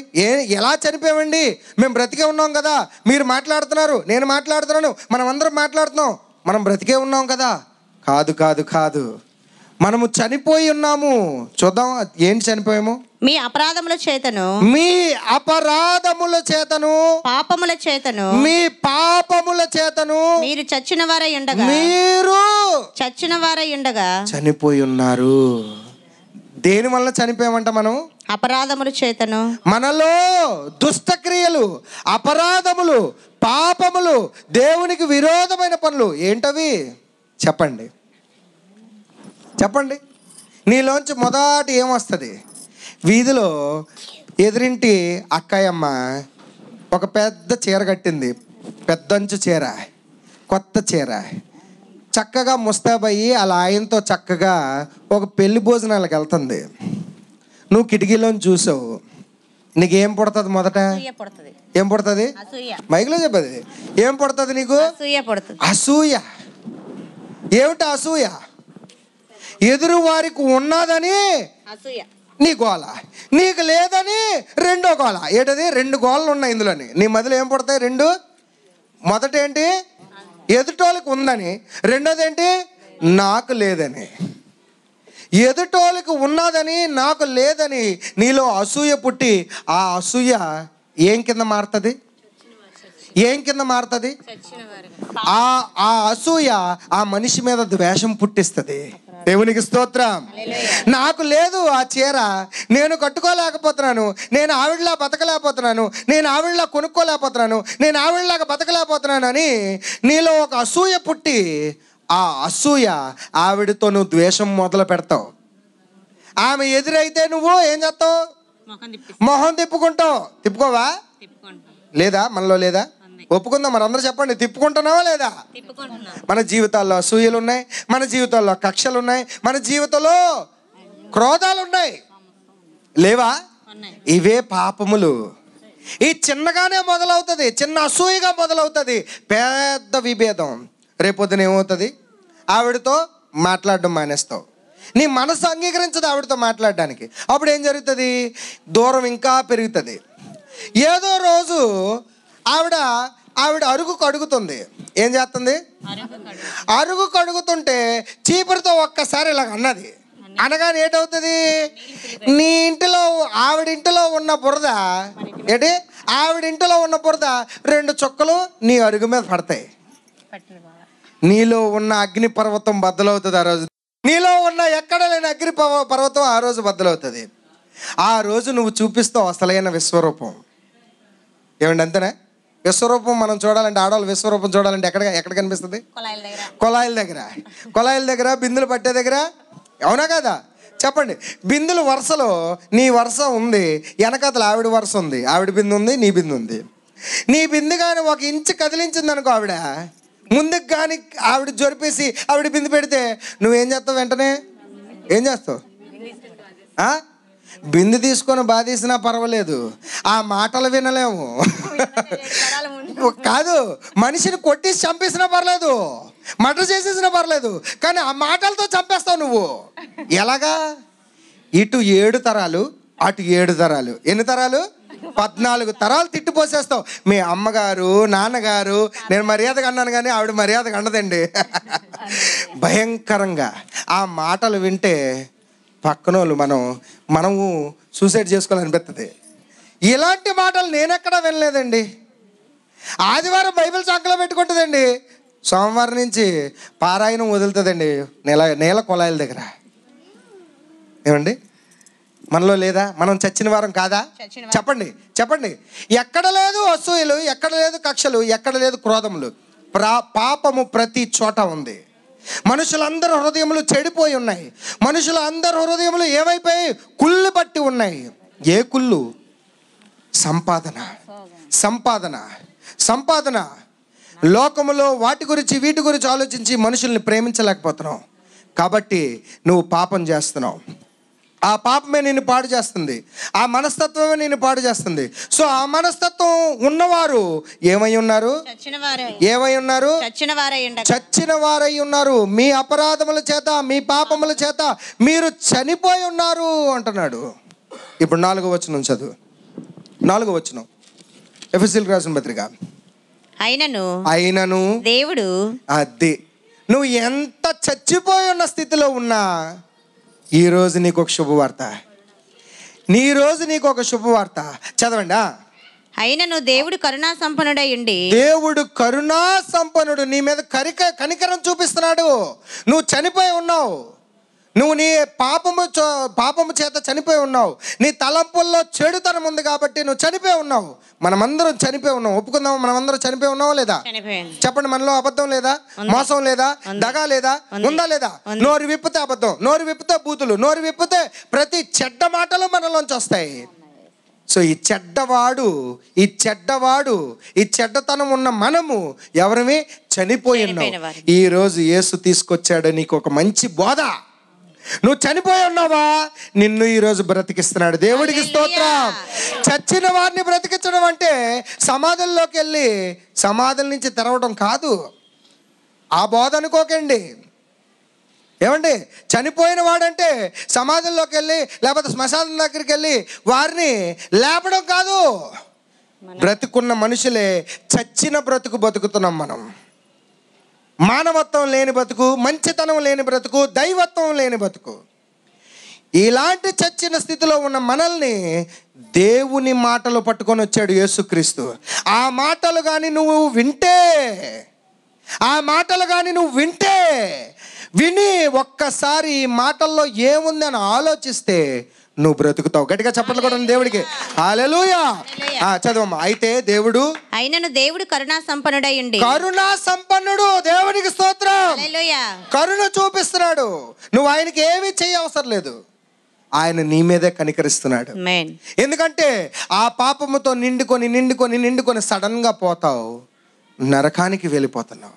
ఎలా చనిపోయామండి? మేము బ్రతికే ఉన్నాం కదా. మీరు మాట్లాడుతున్నారు, నేను మాట్లాడుతున్నాను, మనం అందరం మాట్లాడుతున్నాం, మనం బ్రతికే ఉన్నాం కదా. కాదు, మనము చనిపోయి ఉన్నాము. చూద్దాం ఏంటి చనిపోయాము. మీ అపరాధముల చేతను పాపముల చేతను మీరు చచ్చిన వారై ఉండగా చనిపోయి ఉన్నారు. దేని వల్ల చనిపోయామంట మనం? అపరాధముల చేతను. మనలో దుష్టక్రియలు, అపరాధములు, పాపములు, దేవునికి విరోధమైన పనులు ఏంటవి? చెప్పండి. నీలోంచి మొదటి ఏమొస్తుంది? వీధిలో ఎదురింటి అక్కయ్యమ్మ ఒక పెద్ద చీర కట్టింది, పెద్దంచు చీర, కొత్త చీర, చక్కగా ముస్తాబయ్యి అలా ఆయనతో చక్కగా ఒక పెళ్లి భోజనాలకు వెళ్తుంది. నువ్వు కిటికీలోని చూసావు, నీకేం పుడుతుంది? మొదట ఏం పుడుతుంది? మైక్లో చెప్పది. ఏం పుడుతుంది నీకు? అసూయ. ఏమిటి అసూయ? ఎదురు వారికి ఉన్నదని నీ గోల, నీకు లేదని రెండో గోల. ఏంటది? 2 గోళలు ఉన్నాయి ఇందులోని. నీ మధ్యలో ఏం పుడతాయి? 2. మొదటి ఏంటి? ఎదుటోళ్ళకి ఉందని. రెండోది ఏంటి? నాకు లేదని. ఎదుటోళ్ళకి ఉన్నదని, నాకు లేదని నీలో అసూయ పుట్టి, ఆ అసూయ ఏం కింద మారుతుంది? ఆ అసూయ ఆ మనిషి మీద ద్వేషం పుట్టిస్తుంది. దేవునికి స్తోత్రం. నాకు లేదు ఆ చీర, నేను కట్టుకోలేకపోతున్నాను, నేను ఆవిడలా బతకలేకపోతున్నాను, నేను ఆవిడలా కొనుక్కోలేకపోతున్నాను, నేను ఆవిడలాగా బతకలేకపోతున్నాను అని నీలో ఒక అసూయ పుట్టి, ఆ అసూయ ఆవిడతో నువ్వు ద్వేషం మొదలు పెడతావు. ఆమె ఎదురైతే నువ్వు ఏం చేస్తావు? మొహం తిప్పుకోవా? లేదా? మనలో లేదా? ఒప్పుకుందాం, మనందరూ చెప్పండి, తిప్పుకుంటున్నావా లేదా? మన జీవితాల్లో అసూయలు ఉన్నాయి, మన జీవితాల్లో కక్షలు ఉన్నాయి, మన జీవితంలో క్రోధాలు ఉన్నాయి, లేవా? ఇవే పాపములు. ఈ చిన్నగానే మొదలవుతుంది, చిన్న అసూయగా మొదలవుతుంది, పెద్ద విభేదం. రేపొద్దున ఏమవుతుంది? ఆవిడతో మాట్లాడడం మానేస్తావు. నీ మనసు అంగీకరించదు ఆవిడతో మాట్లాడడానికి. అప్పుడు ఏం జరుగుతుంది? దూరం ఇంకా పెరుగుతుంది. ఏదో రోజు ఆవిడ అరుగు కడుగుతుంది. ఏం చేస్తుంది? అరుగు కడుగుతుంటే చీపురుతో ఒక్కసారి ఇలాగ అన్నది. అనగానే ఏటవుతుంది? నీ ఇంటిలో ఆవిడింటిలో ఉన్న బురద ఏంటి? ఆవిడింటిలో ఉన్న బురద 2 చుక్కలు నీ అరుగు మీద పడతాయి. నీలో ఉన్న అగ్ని పర్వతం బద్దలవుతుంది ఆ రోజు. నీలో ఉన్న ఎక్కడ లేని అగ్ని పర్వతం ఆ రోజు బద్దలవుతుంది. ఆ రోజు నువ్వు చూపిస్తావు అసలైన విశ్వరూపం. ఏమండి, అంతేనా? విశ్వరూపం మనం చూడాలంటే, ఆడవాళ్ళు విశ్వరూపం చూడాలంటే ఎక్కడ కనిపిస్తుంది? కొలాయిల దగ్గర, బిందులు పట్టే దగ్గర. అవునా కదా? చెప్పండి. బిందులు వరుసలో నీ వరుస ఉంది, వెనకాతల ఆవిడ వరుస ఉంది, ఆవిడ బిందు ఉంది, నీ బిందు ఉంది. నీ బిందు కానీ 1 ఇంచు కదిలించింది అనుకో ఆవిడ, ముందుకు కానీ ఆవిడ జొరిపేసి ఆవిడ బిందు పెడితే నువ్వేం చేస్తావు? వెంటనే ఏం చేస్తావు? బిందు తీసుకొని బాధేసినా పర్వాలేదు, ఆ మాటలు వినలేము. కాదు, మనిషిని కొట్టేసి చంపేసినా పర్లేదు, మర్డర్ చేసేసినా పర్లేదు, కానీ ఆ మాటలతో చంపేస్తావు నువ్వు. ఎలాగా? ఇటు 7 తరాలు, అటు 7 తరాలు. ఎన్ని తరాలు? 14 తరాలు తిట్టిపోసేస్తావు. మీ అమ్మగారు, నాన్నగారు, నేను మర్యాదగా అన్నాను కానీ ఆవిడ మర్యాదగా అన్నదండి. భయంకరంగా ఆ మాటలు వింటే పక్కన వాళ్ళు మనము సూసైడ్ చేసుకోవాలనిపిస్తుంది. ఇలాంటి మాటలు నేనెక్కడా వినలేదండి. ఆదివారం బైబిల్ సంకలో పెట్టుకుంటుందండి, సోమవారం నుంచి పారాయణం వదులుతుందండి నేల కొలాయిల దగ్గర. ఏమండి, మనలో లేదా? మనం చచ్చిన వారం కాదా? చెప్పండి చెప్పండి. ఎక్కడ లేదు అసూయలు, ఎక్కడ లేదు కక్షలు, ఎక్కడ లేదు క్రోధములు. పాపము ప్రతి చోట ఉంది. మనుషులందరూ హృదయములు చెడిపోయి ఉన్నాయి. మనుషులందరూ హృదయములు ఏమైపోయి? కుళ్ళు పట్టి ఉన్నాయి. ఏ కుళ్ళు? సంపాదన సంపాదన సంపాదన. లోకములో వాటి గురించి వీటి గురించి ఆలోచించి మనుషుల్ని ప్రేమించలేకపోతున్నావు కాబట్టి నువ్వు పాపం చేస్తున్నావు. ఆ పాపమే నిన్ను పాడు చేస్తుంది, ఆ మనస్తత్వమే నిన్ను పాడు చేస్తుంది. సో ఆ మనస్తత్వం ఉన్నవారు ఏమై ఉన్నారు? ఏమై ఉన్నారు? చచ్చిన వారై ఉన్నారు. మీ అపరాధముల చేత, మీ పాపముల చేత మీరు చనిపోయి ఉన్నారు అంటున్నాడు. ఇప్పుడు 4వ వచనం చదువు. 4వ వచనం, ఎఫెసీయులకు రాసిన పత్రిక. అయినను దేవుడు, అది నువ్వు ఎంత చచ్చిపోయి ఉన్న స్థితిలో ఉన్నా ఈరోజు నీకు ఒక శుభవార్త. ఈరోజు నీకు ఒక శుభవార్త. చదవండి. అయినను దేవుడు కరుణా సంపన్నుడై ఉండి, దేవుడు కరుణా సంపన్నుడు, నీ మీద కనికరం చూపిస్తున్నాడు. నువ్వు చనిపోయి ఉన్నావు, నువ్వు నీ పాపము చేత చనిపోయి ఉన్నావు. నీ తలంపుల్లో చెడుతనం ఉంది కాబట్టి నువ్వు చనిపోయి ఉన్నావు. మనమందరం చనిపోయి ఉన్నాం, ఒప్పుకుందాం. మనమందరం చనిపోయి ఉన్నావా లేదా? చెప్పండి. మనలో అబద్ధం లేదా? మోసం లేదా? దగా లేదా? ఉందా లేదా? నోరు విప్పితే అబద్ధం, నోరు విప్పితే బూతులు, నోరు విప్పితే ప్రతి చెడ్డ మాటలు మనలోంచి వస్తాయి. సో ఈ చెడ్డతనం ఉన్న మనము ఎవరిమి? చనిపోయి ఉన్నాం. ఈరోజు యేసు తీసుకొచ్చాడు నీకు ఒక మంచి బోధ. నువ్వు చనిపోయి ఉన్నావా? నిన్ను ఈరోజు బ్రతికిస్తున్నాడు. దేవుడికి స్తోత్రం. చచ్చిన వారిని బ్రతికించడం అంటే సమాధుల్లోకి వెళ్ళి సమాధుల నుంచి తెరవడం కాదు. ఆ బోధ అనుకోకండి. ఏమండి, చనిపోయిన వాడంటే సమాధుల్లోకి వెళ్ళి లేకపోతే శ్మశానం దగ్గరికి వెళ్ళి వారిని లేపడం కాదు. బ్రతుకున్న మనుషులే చచ్చిన బ్రతుకు బతుకుతున్నాం మనం. మానవత్వం లేని బ్రతుకు, మంచితనం లేని బ్రతుకు, దైవత్వం లేని బ్రతుకు. ఇలాంటి చచ్చిన స్థితిలో ఉన్న మనల్ని దేవుని మాటలు పట్టుకొని వచ్చాడు యేసుక్రీస్తు. ఆ మాటలు కానీ నువ్వు వింటే విని ఒక్కసారి ఈ మాటల్లో ఏముందని ఆలోచిస్తే నువ్వు బ్రతుకుతావు. గట్టిగా చప్పట్లు కూడా దేవుడికి. హల్లెలూయా. చదవమ్మా. అయితే దేవుడు, అయినను దేవుడు కరుణా సంపన్నుడై ఉండి. కరుణా సంపన్నుడు. దేవునికి స్తోత్రం. హల్లెలూయా. కరుణ చూపిస్తున్నాడు. నువ్వు ఆయనకి ఏమీ చేయవసరం లేదు, ఆయన నీ మీదే కనికరిస్తున్నాడు. ఎందుకంటే ఆ పాపముతో నిండుకొని సడన్ గా పోతావు, నరకానికి వెళ్ళిపోతున్నావు.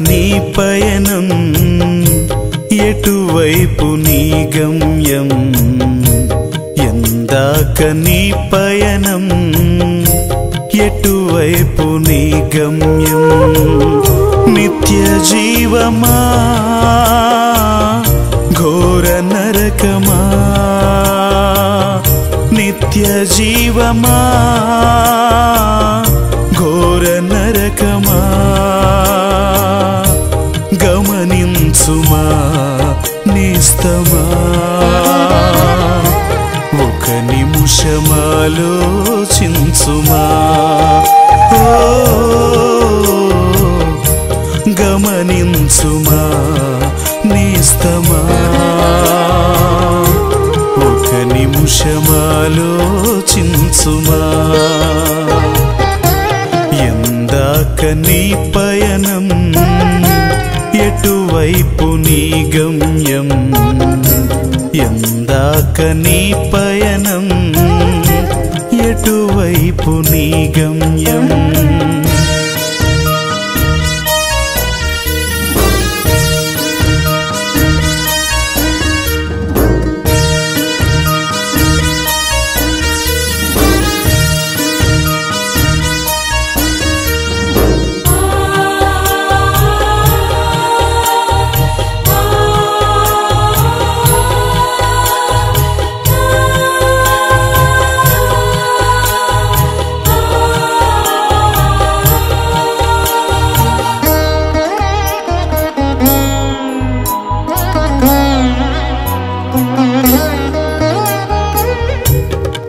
నీ పయనం ఎటువైపు నీ గమ్యం? ఎందాక నీ పయనం ఎటువైపు నీ గమ్యం? నిత్య జీవమా ఘోర నరకమా? నిత్య జీవమా ఘోర నరకమా? గమనించుమా నేస్తమా, ఒక నిమిషమాలోచించుమా. గమనించుమా ఎందాక నీ పయనం ఎటువైపు నీ గమ్యం ఎందాక నీ పయనం ఎటువైపు నీ గమ్యం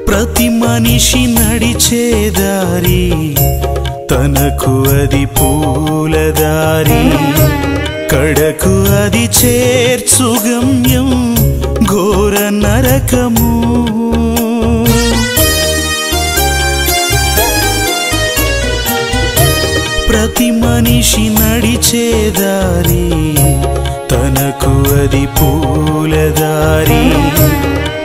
ప్రతి మనిషి నడిచే దారి తనకు అది పూలదారి కడకు అది చేర్చు గమ్యం ఘోర నరకము ప్రతి మనిషి నడిచే దారి తనకు అది పూలదారి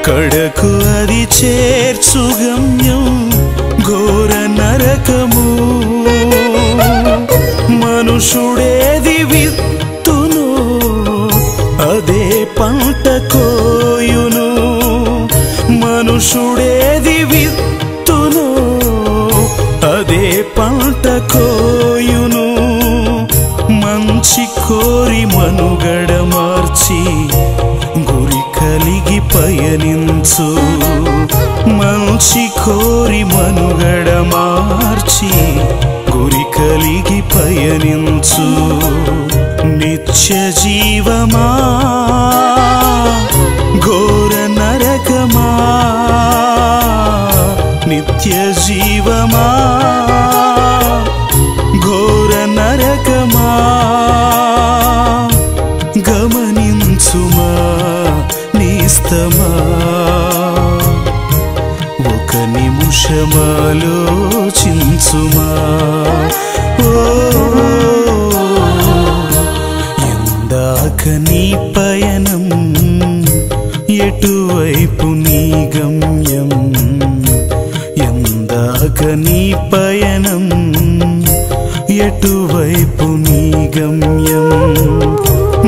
కడకు అది చేర్చు గమ్యం ఘోర నరకము మనుషుడేది విత్తును అదే పంట కోయును మనుషుడేది విత్తును అదే పంట కోయును మంచి కోరి మనుగడ మార్చి గురి కలిగి పయనించు మంచి కోరి మనుగడ మార్చి గురి కలిగి పయనించు నిత్య జీవమా ఘోర నరకమా నిత్య జీవమా ఘోర నరకమా గమనించుమా నిస్తమా ఒక నిమిషమాలోచించుమా ఎందాక నీ పయనం ఎటువైపు నీ గమ్యం ఎందాక నీ పయనం ఎటువైపు నీ గమ్యం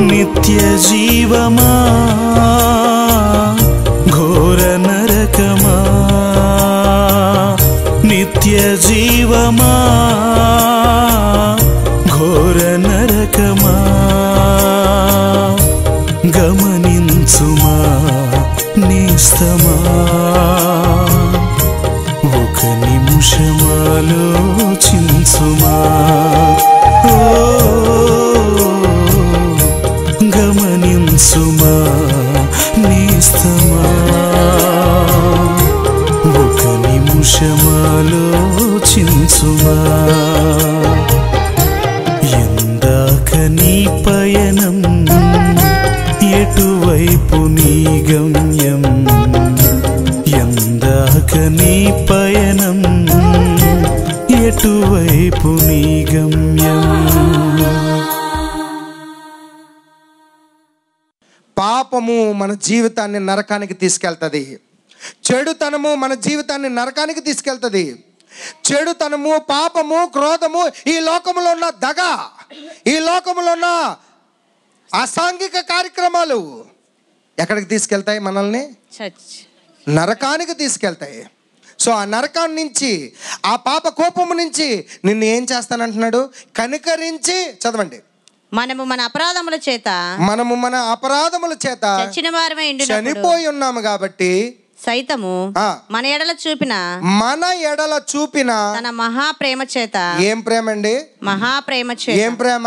నిత్య జీవమా ఘోర నరకమా నిత్య జీవమా ఘోర నరకమా గమనించుమా నిస్తమా ఒక నిమిషమాలోచించుమా గమనించుమా నిస్తమా ఒక నిమిషమాలోచించుమా ఎందాక నీ పయనం ఎటువైపు నీ గమ్యం ఎందాక నీ పయనం ఎటువైపు నీ గమ్యం పాపము మన జీవితాన్ని నరకానికి తీసుకెళ్తుంది. చెడుతనము మన జీవితాన్ని నరకానికి తీసుకెళ్తుంది. చెడుతనము, పాపము, క్రోధము, ఈ లోకములో ఉన్న దగ, ఈ లోకములో ఉన్న అసాంఘిక కార్యక్రమాలు ఎక్కడికి తీసుకెళ్తాయి? మనల్ని నరకానికి తీసుకెళ్తాయి. సో ఆ నరకాన్ని నుంచి, ఆ పాప కోపము నుంచి నిన్ను ఏం చేస్తానంటున్నాడు? కనికరించి, చదవండి, మనము మన అపరాధముల చేత చనిపోయి ఉన్నాము కాబట్టి సైతము మన ఎడల చూపిన తన మహాప్రేమ చేత. ఏం ప్రేమ అండి? మహాప్రేమ చేత. ఏం ప్రేమ?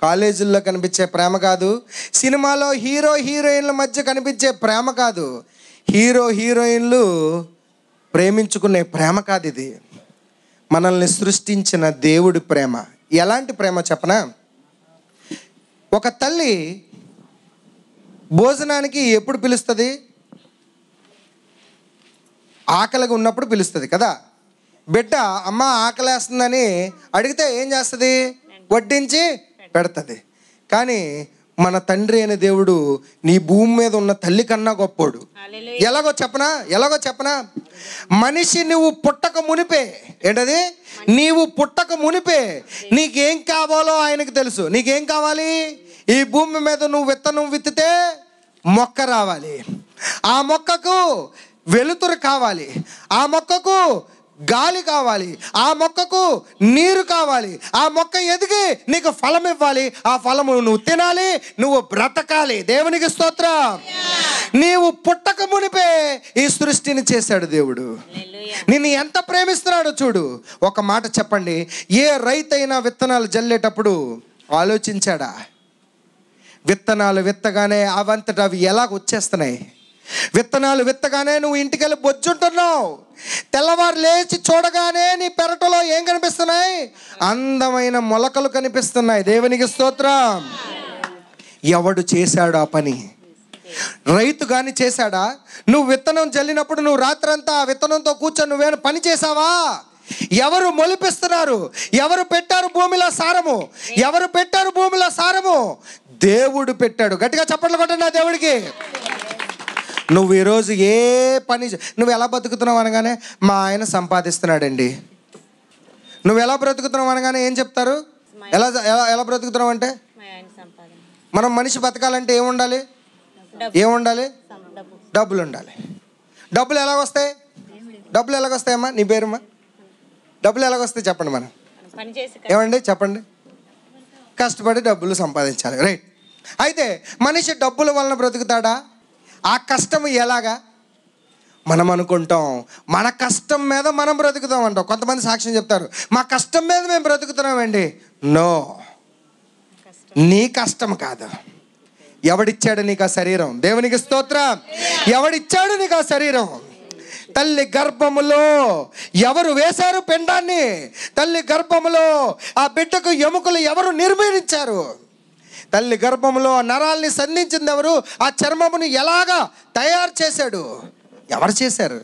కాలేజీల్లో కనిపించే ప్రేమ కాదు, సినిమాలో హీరో హీరోయిన్ల మధ్య కనిపించే ప్రేమ కాదు, హీరో హీరోయిన్లు ప్రేమించుకునే ప్రేమ కాదు. ఇది మనల్ని సృష్టించిన దేవుడి ప్రేమ. ఎలాంటి ప్రేమ చెప్పనా? ఒక తల్లి భోజనానికి ఎప్పుడు పిలుస్తుంది? ఆకలిగా ఉన్నప్పుడు పిలుస్తుంది కదా. బిడ్డ అమ్మ ఆకలేస్తుందని అడిగితే ఏం చేస్తుంది? వడ్డించి పెడుతుంది. కానీ మన తండ్రి అయిన దేవుడు నీ భూమి మీద ఉన్న తల్లి కన్నా గొప్పోడు. ఎలాగో చెప్పనా, మనిషి నువ్వు పుట్టక మునిపే, ఏంటది, నీవు పుట్టక మునిపే నీకేం కావాలో ఆయనకు తెలుసు. నీకేం కావాలి? ఈ భూమి మీద నువ్వు విత్తనం విత్తితే మొక్క రావాలి, ఆ మొక్కకు వెలుతురు కావాలి, ఆ మొక్కకు గాలి కావాలి, ఆ మొక్కకు నీరు కావాలి, ఆ మొక్క ఎదిగి నీకు ఫలం ఇవ్వాలి, ఆ ఫలము నువ్వు తినాలి, నువ్వు బ్రతకాలి. దేవునికి స్తోత్రం. నీవు పుట్టక మునిపే ఈ సృష్టిని చేశాడు దేవుడు. నిన్ను ఎంత ప్రేమిస్తున్నాడో చూడు. ఒక మాట చెప్పండి, ఏ రైతైనా విత్తనాలు జల్లేటప్పుడు ఆలోచించాడా? విత్తనాలు విత్తగానే అవంతట అవి ఎలాగ వచ్చేస్తున్నాయి? విత్తనాలు విత్తగానే నువ్వు ఇంటికెళ్ళి బొజ్జుంటున్నావు. తెల్లవారు లేచి చూడగానే నీ పెరటలో ఏం కనిపిస్తున్నాయి? అందమైన మొలకలు కనిపిస్తున్నాయి. దేవునికి స్తోత్రం. ఎవడు చేశాడు ఆ పని? రైతు కానీ చేశాడా? నువ్వు విత్తనం జల్లినప్పుడు నువ్వు రాత్రంతా ఆ విత్తనంతో కూర్చొని నువ్వేమైనా పని చేసావా? ఎవరు మొలిపిస్తున్నారు? ఎవరు పెట్టారు భూమిలో సారము? ఎవరు పెట్టారు భూమిలో సారము? దేవుడు పెట్టాడు. గట్టిగా చప్పట్లు కొట్టండి ఆ దేవుడికి. నువ్వు ఈరోజు ఏ పని, నువ్వు ఎలా బతుకుతున్నావు అనగానే మా ఆయన సంపాదిస్తున్నాడండి. నువ్వు ఎలా బ్రతుకుతున్నావు అనగానే ఏం చెప్తారు? ఎలా ఎలా బ్రతుకుతున్నావు అంటే, మనం మనిషి బతకాలంటే ఏముండాలి? డబ్బులు ఉండాలి. డబ్బులు ఎలాగొస్తాయి? డబ్బులు ఎలాగొస్తాయమ్మా? నీ పేరమ్మా? డబ్బులు ఎలాగొస్తాయి చెప్పండి. మనం ఏమండి చెప్పండి? కష్టపడి డబ్బులు సంపాదించాలి. రైట్. అయితే మనిషి డబ్బుల వలన బ్రతుకుతాడా? ఆ కష్టం ఎలాగా? మనం అనుకుంటాం మన కష్టం మీద మనం బ్రతుకుతాం అంటాం. కొంతమంది సాక్ష్యం చెప్తారు, మా కష్టం మీద మేము బ్రతుకుతున్నామండి. నో, నీ కష్టం కాదు. ఎవడిచ్చాడు నీకు ఆ శరీరం? దేవునికి స్తోత్రం. ఎవడిచ్చాడు నీకు ఆ శరీరం? తల్లి గర్భములో ఎవరు వేశారు పిండాన్ని? తల్లి గర్భములో ఆ బిడ్డకు ఎముకలు ఎవరు నిర్మించారు? తల్లి గర్భంలో నరాల్ని సంధించింది ఎవరు? ఆ చర్మమును ఎలాగా తయారు చేశాడు? ఎవరు చేశారు?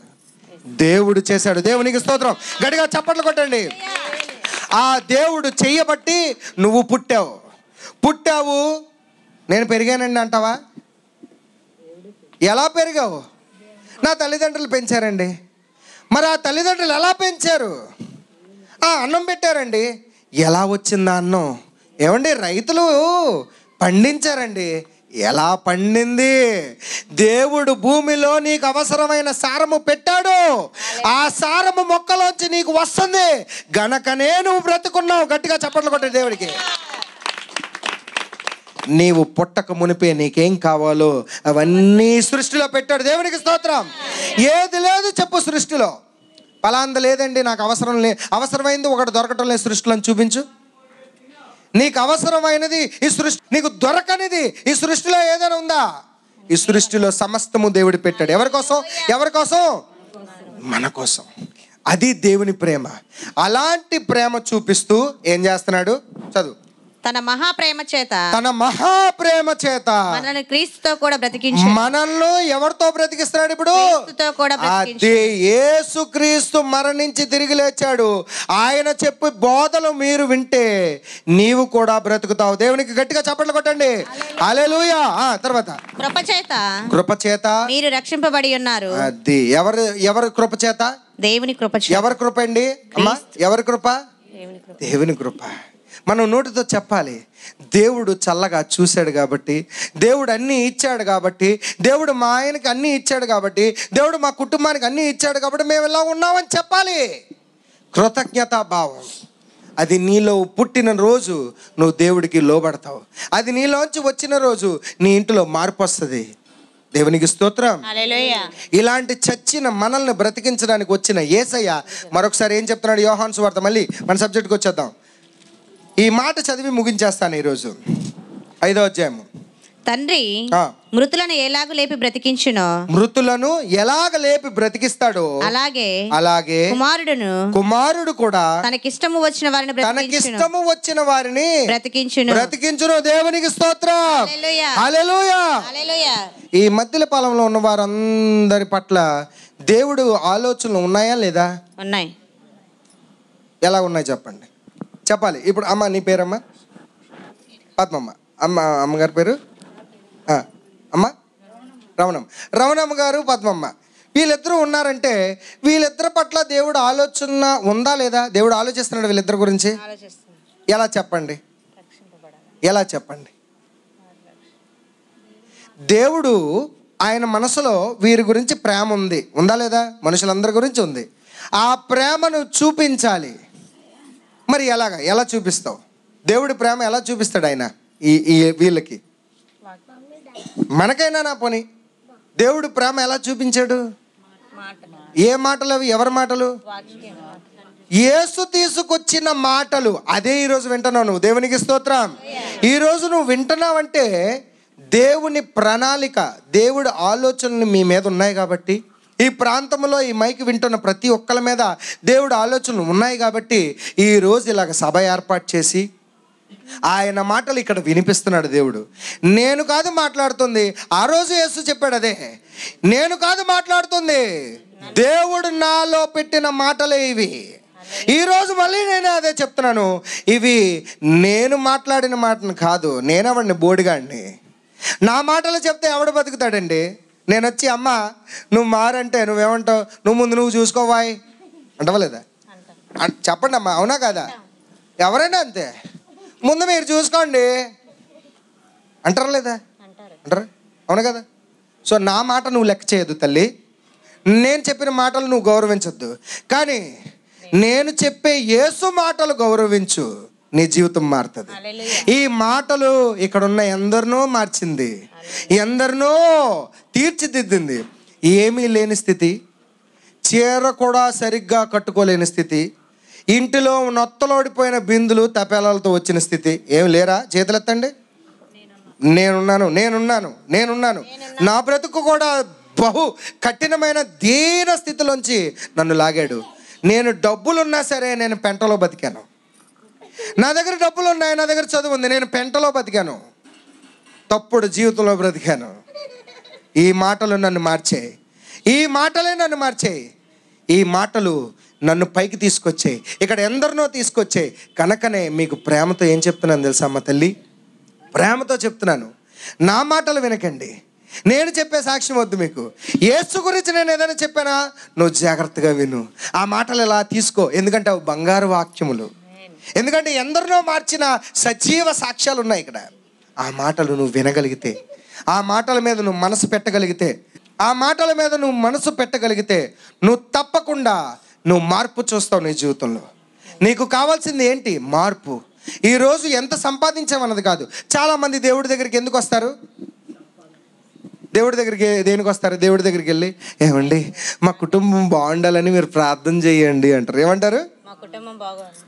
దేవుడు చేశాడు. దేవునికి స్తోత్రం. గట్టిగా చప్పట్లు కొట్టండి. ఆ దేవుడు చెయ్యబట్టి నువ్వు పుట్టావు. నేను పెరిగానండి అంటావా? ఎలా పెరిగావు? నా తల్లిదండ్రులు పెంచారండి. మరి ఆ తల్లిదండ్రులు ఎలా పెంచారు? అన్నం పెట్టారండి. ఎలా వచ్చిందా అన్నం? ఏమండి, రైతులు పండించారండి. ఎలా పండింది? దేవుడు భూమిలో నీకు అవసరమైన సారము పెట్టాడు. ఆ సారము మొక్కలోంచి నీకు వస్తుంది గనకనే నువ్వు బ్రతుకున్నావు. గట్టిగా చప్పట్లు కొట్టే దేవుడికి. నీవు పుట్టక మునిపే నీకేం కావాలో అవన్నీ సృష్టిలో పెట్టాడు. దేవునికి స్తోత్రం. ఏది లేదు చెప్పు సృష్టిలో. పలాంది లేదండి, నాకు అవసరమైంది ఒకటి దొరకటం లేదు సృష్టిలో అని చూపించు. నీకు అవసరమైనది ఈ సృష్టి, నీకు దొరకనిది ఈ సృష్టిలో ఏదైనా ఉందా? ఈ సృష్టిలో సమస్తము దేవుడు పెట్టాడు. ఎవరి కోసం? మన కోసం. అది దేవుని ప్రేమ. అలాంటి ప్రేమ చూపిస్తూ ఏం చేస్తున్నాడు? చదువు. తన మహాప్రేమ చేత మనల్ని క్రీస్తుతో కూడా బ్రతికించాడు. మనల్ని ఎవరితో బ్రతికిస్తున్నాడు ఇప్పుడు? క్రీస్తుతో కూడా అదే యేసు క్రీస్తు మరణించి తిరిగి లేచాడు. ఆయన చెప్పి బోధలు మీరు వింటే నీవు కూడా బ్రతుకుతావు. దేవునికి గట్టిగా చప్పట్లు కొట్టండి. హల్లెలూయా. తర్వాత కృపచేత మీరు రక్షింపబడి ఉన్నారు. అది ఎవరి కృపచేత? దేవుని కృప. ఎవరి కృప అండి అమ్మా? ఎవరి కృప? దేవుని కృప. మనం నోటితో చెప్పాలి. దేవుడు చల్లగా చూశాడు కాబట్టి, దేవుడు అన్నీ ఇచ్చాడు కాబట్టి, దేవుడు మా ఆయనకి అన్నీ ఇచ్చాడు కాబట్టి, దేవుడు మా కుటుంబానికి అన్నీ ఇచ్చాడు కాబట్టి మేము ఇలా ఉన్నామని చెప్పాలి. కృతజ్ఞతా భావం. అది నీలో పుట్టిన రోజు నువ్వు దేవుడికి లోబడతావు. అది నీలోంచి వచ్చిన రోజు నీ ఇంటిలో మార్పు వస్తుంది. దేవునికి స్తోత్రం. హల్లెలూయా. ఇలాంటి చచ్చిన మనల్ని బ్రతికించడానికి వచ్చిన యేసయ్య మరొకసారి ఏం చెప్తున్నాడు? యోహాను సువార్త. మళ్ళీ మన సబ్జెక్ట్కి వచ్చేద్దాం. ఈ మాట చదివి ముగించేస్తాను ఈరోజు. 5వ అధ్యాయము. తండ్రి ఆ. మృతులను ఎలాగ లేపి బ్రతికించునో మృతులను ఎలాగ లేపి బ్రతికిస్తాడో అలాగే కుమారుడు కూడా తనకిష్టము వచ్చిన వారిని తనకిష్టము వచ్చిన వారిని బ్రతికించును. దేవునికి స్తోత్రం. హల్లెలూయా. హల్లెలూయా. హల్లెలూయా. ఈ మధ్యల పాలెంలో ఉన్న వారందరి పట్ల దేవుడు ఆలోచనలు ఉన్నాయా లేదా? ఉన్నాయి. ఎలా ఉన్నాయి చెప్పండి, చెప్పాలి. ఇప్పుడు అమ్మ, నీ పేరమ్మా? పద్మమ్మ. అమ్మగారి పేరు అమ్మ రమణమ్మ గారు, పద్మమ్మ. వీళ్ళిద్దరూ ఉన్నారంటే వీళ్ళిద్దరి పట్ల దేవుడు ఆలోచన ఉందా లేదా? దేవుడు ఆలోచిస్తున్నాడు వీళ్ళిద్దరి గురించి. ఎలా చెప్పండి, ఎలా చెప్పండి? దేవుడు ఆయన మనసులో వీరి గురించి ప్రేమ ఉంది, ఉందా లేదా? మనుషులందరి గురించి ఉంది. ఆ ప్రేమను చూపించాలి. మరి ఎలా చూపిస్తావు? దేవుడి ప్రేమ ఎలా చూపిస్తాడు ఆయన ఈ వీళ్ళకి? మనకైనా నా పని దేవుడు ప్రేమ ఎలా చూపించాడు? ఏ మాటలు అవి? ఎవరి మాటలు? యేసు తీసుకొచ్చిన మాటలు. అదే ఈరోజు వింటున్నావు నువ్వు. దేవునికి స్తోత్రం. ఈరోజు నువ్వు వింటున్నావంటే దేవుని ప్రణాళిక, దేవుడి ఆలోచనలు మీ మీద ఉన్నాయి కాబట్టి, ఈ ప్రాంతంలో ఈ మైక్ వింటున్న ప్రతి ఒక్కరి మీద దేవుడి ఆలోచనలు ఉన్నాయి కాబట్టి ఈరోజు ఇలాగ సభ ఏర్పాటు చేసి ఆయన మాటలు ఇక్కడ వినిపిస్తున్నాడు దేవుడు. నేను కాదు మాట్లాడుతుంది, ఆ రోజు యేసు చెప్పాడు అదే. నేను కాదు మాట్లాడుతుంది, దేవుడు నాలో పెట్టిన మాటలే ఇవి. ఈరోజు మళ్ళీ నేను అదే చెప్తున్నాను. ఇవి నేను మాట్లాడిన మాటను కాదు. నేనెవడిని? బోడిగాడిని. నా మాటలు చెప్తే ఎవడు బతుకుతాడండి? నేను వచ్చి అమ్మ నువ్వు మారంటే నువ్వేమంటావు? నువ్వు చూసుకోవాయి అంటవా లేదా? చెప్పండి అమ్మా, అవునా కదా? ఎవరైనా అంతే. ముందు మీరు చూసుకోండి అంటారా లేదా? అంటారా? అవునా కదా? సో నా మాట నువ్వు లెక్క చేయొద్దు తల్లి. నేను చెప్పిన మాటలు నువ్వు గౌరవించొద్దు, కానీ నేను చెప్పే యేసు మాటలు గౌరవించు. నీ జీవితం మారుతుంది. ఈ మాటలు ఇక్కడ ఉన్న ఎందరినో మార్చింది, ఎందరినో తీర్చిదిద్దింది. ఏమీ లేని స్థితి, చీర కూడా సరిగ్గా కట్టుకోలేని స్థితి, ఇంటిలో నొత్తలోడిపోయిన బిందులు తపేలాలతో వచ్చిన స్థితి. ఏమి లేరా? చేతులెత్తండి. నేనున్నాను. నా బ్రతుకు కూడా బహు కఠినమైన దీన స్థితిలోంచి నన్ను లాగాడు. నేను డబ్బులున్నా సరే నేను పెంటలో బతికాను. నా దగ్గర డబ్బులు ఉన్నాయి, నా దగ్గర చదువు ఉంది, నేను పెంటలో బతికాను. తప్పుడు జీవితంలో బ్రతికాను. ఈ మాటలు నన్ను మార్చాయి. ఈ మాటలే నన్ను మార్చాయి. ఈ మాటలు నన్ను పైకి తీసుకొచ్చాయి, ఇక్కడ ఎందరినో తీసుకొచ్చాయి. కనుకనే మీకు ప్రేమతో ఏం చెప్తున్నాను తెలుసా అమ్మ తల్లి? ప్రేమతో చెప్తున్నాను, నా మాటలు వినకండి. నేను చెప్పే సాక్ష్యం వద్దు మీకు. యేసు గురించి నేను ఏదైనా చెప్పానా, నువ్వు జాగ్రత్తగా విను. ఆ మాటలు ఎలా తీసుకో, ఎందుకంటే అవి బంగారు వాక్యములు. ఎందుకంటే ఎందరినో మార్చిన సజీవ సాక్ష్యాలు ఉన్నాయి ఇక్కడ. ఆ మాటలు నువ్వు వినగలిగితే, ఆ మాటల మీద నువ్వు మనసు పెట్టగలిగితే, నువ్వు తప్పకుండా నువ్వు మార్పు చూస్తావు నీ జీవితంలో. నీకు కావాల్సింది ఏంటి? మార్పు. ఈరోజు ఎంత సంపాదించామన్నది కాదు. చాలామంది దేవుడి దగ్గరికి ఎందుకు వస్తారు? దేవుడి దగ్గరికి దేనికి వస్తారు? దేవుడి దగ్గరికి వెళ్ళి ఏమండి మా కుటుంబం బాగుండాలని మీరు ప్రార్థన చేయండి అంటారు. ఏమంటారు? మా కుటుంబం బాగుంది.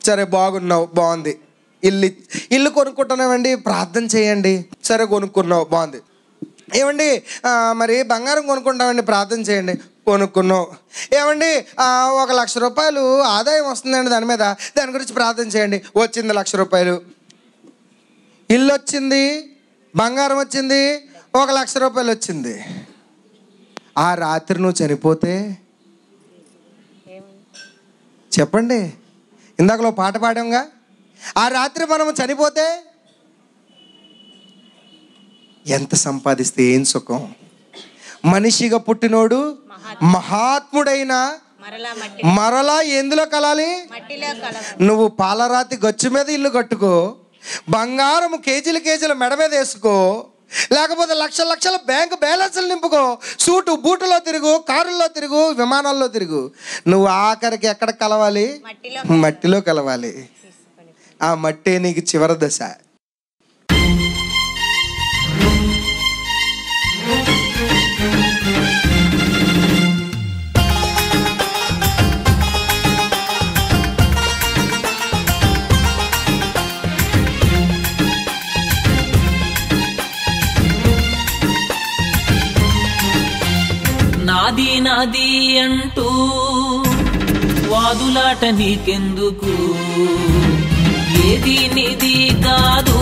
సరే బాగున్నావు, బాగుంది. ఇల్లు కొనుక్కుంటున్నామండి, ప్రార్థన చేయండి. సరే కొనుక్కున్నావు, బాగుంది. ఏమండి మరి బంగారం కొనుక్కుంటామండి, ప్రార్థన చేయండి. కొనుక్కున్నావు. ఏమండి 1,00,000 రూపాయలు ఆదాయం వస్తుందండి, దాని గురించి ప్రార్థన చేయండి. వచ్చింది 1,00,000 రూపాయలు. ఇల్లు వచ్చింది, బంగారం వచ్చింది, 1,00,000 రూపాయలు వచ్చింది. ఆ రాత్రి నువ్వు చనిపోతే చెప్పండి, ఇందాకలో పాట పాడాంగా, ఆ రాత్రి మనము చనిపోతే ఎంత సంపాదిస్తే ఏం సుఖం? మనిషిగా పుట్టినోడు మహాత్ముడైన మరలా ఎందులో కలాలి? నువ్వు పాలరాతి గచ్చు మీద ఇల్లు కట్టుకో, బంగారం కేజీల మెడ మీద వేసుకో, లేకపోతే లక్షల బ్యాంకు బ్యాలెన్స్లు నింపుకో, సూటు బూటులో తిరుగు, కారుల్లో తిరుగు, విమానాల్లో తిరుగు. నువ్వు ఆఖరికి ఎక్కడ కలవాలి? మట్టిలో కలవాలి. ఆ మట్టే నీకు చివరి దశ. నాది నాది అంటూ వాదులాట నీకెందుకు, ఏది నీది కాదు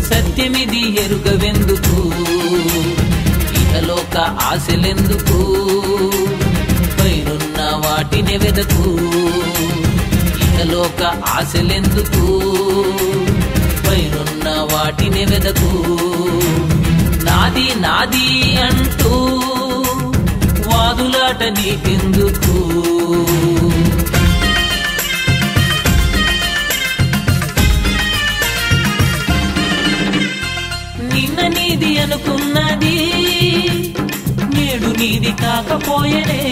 సత్యమిది ఎరుగవెందుకు, ఇహలోక ఆశలెందుకు పైనున్న వాటిని వెదకు, ఇహలోక ఆశలెందుకు పైనున్న వాటిని వెదకు. నాది నాది అంటూ వాదులాట నీకెందుకు. నిన్న నీది అనుకున్నది నేడు నీది కాకపోయేనే,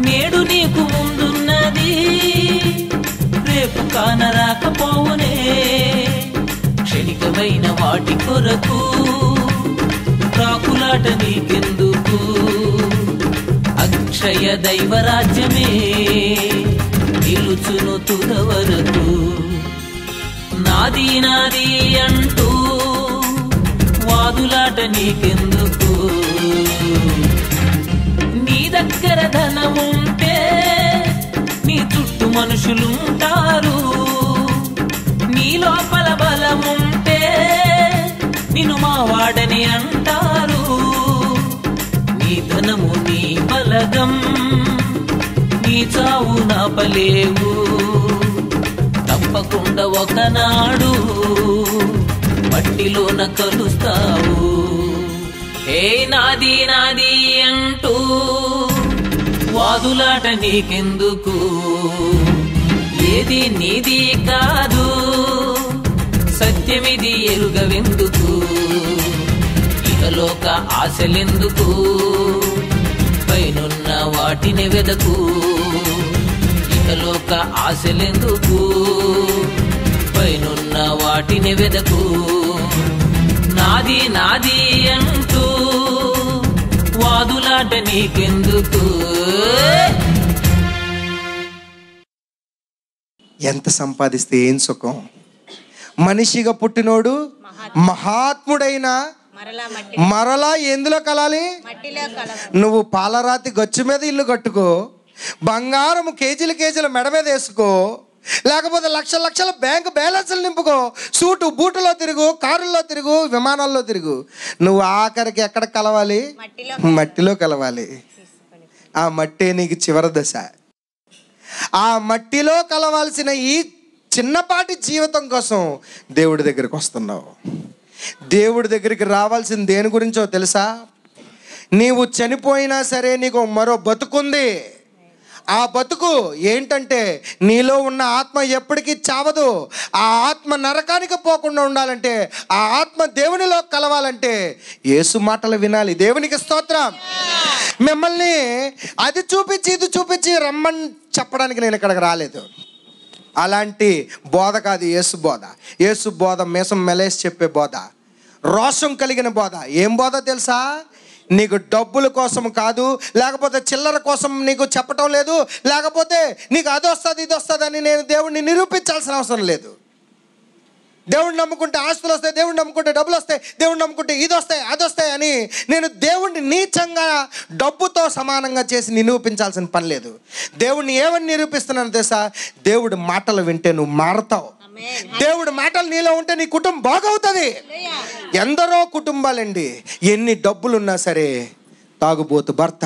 నేడు నీకు ముందున్నది రేపు కానరాకపోవునే. క్షణికమైన వాటి కొరకు రాకులాట నీకెందుకు, అక్షయ దైవరాజ్యమే నిలుచును తుద వరకు. నాది నాది అంటూ వాదులాట నీకెందుకు, నీ దగ్గర ధనముంటే నీ చుట్టూ మనుషులుంటారు, నీ లోపల బలముంటే నిన్ను మావాడని అంటారు. నీ ధనము నీ బలగం నీ చావు నాపలేవు, తప్పకుండా ఒకనాడు మట్టిలోన కలుస్తావు. హే నాది నాది అంటూ వాదులాట నీకెందుకు, ఏది నీది కాదు సత్యమిది ఎరుగవెందుకు, ఇహలోక ఆశలెందుకు పైనున్న వాటిని వెదకు, ఇహలోక ఆశలెందుకు పైనున్న వాటిని వెదకు. నాది నాది అంటూ వాదులాట నీకెందుకు. ఎంత సంపాదిస్తే ఏం సుఖం? మనిషిగా పుట్టినోడు మహాత్ముడైన మరలా ఎందులో కలాలి? నువ్వు పాలరాతి గచ్చు మీద ఇల్లు కట్టుకో, బంగారం కేజీల కేజీల మెడ మీద వేసుకో, లేకపోతే లక్షల లక్షల బ్యాంకు బ్యాలెన్స్లు నింపుకో, సూటు బూటులో తిరుగు, కారుల్లో తిరుగు, విమానాల్లో తిరుగు, నువ్వు ఆఖరికి ఎక్కడ కలవాలి? మట్టిలో కలవాలి. ఆ మట్టే నీకు చివరి దశ. ఆ మట్టిలో కలవాల్సిన ఈ చిన్నపాటి జీవితం కోసం దేవుడి దగ్గరికి వస్తున్నావు. దేవుడి దగ్గరికి రావాల్సిన దేని గురించో తెలుసా? నీవు చనిపోయినా సరే నీకు మరో బతుకుంది. ఆ బతుకు ఏంటంటే నీలో ఉన్న ఆత్మ ఎప్పటికీ చావదు. ఆ ఆత్మ నరకానికి పోకుండా ఉండాలంటే, ఆ ఆత్మ దేవునిలో కలవాలంటే యేసు మాటలు వినాలి. దేవునికి స్తోత్రం. మిమ్మల్ని అది చూపించి ఇది చూపించి రమ్మని చెప్పడానికి నేను ఇక్కడికి రాలేదు. అలాంటి బోధ కాదు యేసు బోధ. యేసు బోధ మీసం మెలేసి చెప్పే బోధ, రోషం కలిగిన బోధ. ఏం బోధ తెలుసా? నీకు డబ్బుల కోసం కాదు, లేకపోతే చిల్లర కోసం నీకు చెప్పటం లేదు, లేకపోతే నీకు అది వస్తుంది ఇది వస్తుంది అని నేను దేవుడిని నిరూపించాల్సిన అవసరం లేదు. దేవుడిని నమ్ముకుంటే ఆస్తులు వస్తాయి, దేవుడిని నమ్ముకుంటే డబ్బులు వస్తాయి, దేవుడిని నమ్ముకుంటే ఇది వస్తాయి అది వస్తాయి అని నేను దేవుడిని నీచంగా డబ్బుతో సమానంగా చేసి నిరూపించాల్సిన పని లేదు. దేవుడిని ఏమని నిరూపిస్తున్నాను తెలుసా? దేవుడి మాటలు వింటే నువ్వు మారతావు. దేవుడి మాటలు నీలో ఉంటే నీ కుటుంబం బాగవుతుంది. ఎందరో కుటుంబాలండి, ఎన్ని డబ్బులున్నా సరే తాగుబోతు భర్త,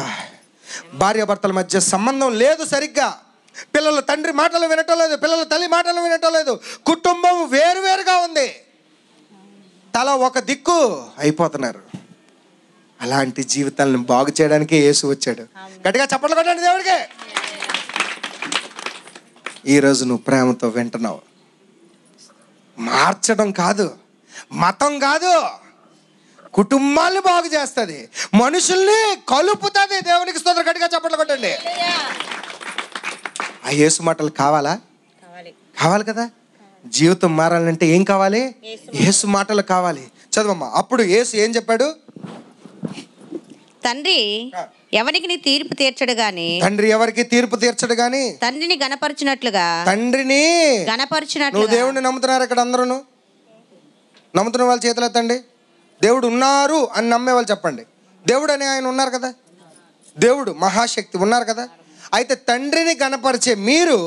భార్య భర్తల మధ్య సంబంధం లేదు సరిగ్గా, పిల్లలు తండ్రి మాటలు వినటం లేదు, పిల్లలు తల్లి మాటలు వినటం లేదు, కుటుంబం వేరువేరుగా ఉంది, తల ఒక దిక్కు అయిపోతున్నారు. అలాంటి జీవితాలను బాగు చేయడానికే యేసు వచ్చాడు. గట్టిగా చప్పట్లు కొట్టండి దేవుడికి. ఈరోజు నువ్వు ప్రేమతో వింటున్నావు. మార్చడం కాదు, మతం కాదు, కుటుంబాన్ని బాగు చేస్తుంది, మనుషుల్ని కలుపుతుంది. దేవునికి స్తోత్రం. గట్టిగా చప్పట్లు కొట్టండి. ఆ యేసు మాటలు కావాలా? కావాలి కదా. జీవితం మారాలంటే ఏం కావాలి? యేసు మాటలు కావాలి. చదవమ్మా. అప్పుడు యేసు ఏం చెప్పాడు? తండ్రి ఎవరికి నీ తీర్పు తీర్చడు గాని, తండ్రి ఎవరికి తీర్పు తీర్చడు గాని తండ్రిని గణపరిచినట్లుగా, తండ్రిని గణపరిచినట్లు. నువ్వు దేవుడిని నమ్ముతున్నారు ఇక్కడ అందరూ? నమ్ముతున్న వాళ్ళు చేతులు ఎత్తండి. దేవుడు ఉన్నారు అని నమ్మే వాళ్ళు చెప్పండి. దేవుడు అని ఆయన ఉన్నారు కదా, దేవుడు మహాశక్తి ఉన్నారు కదా. అయితే తండ్రిని గణపరిచే మీరు,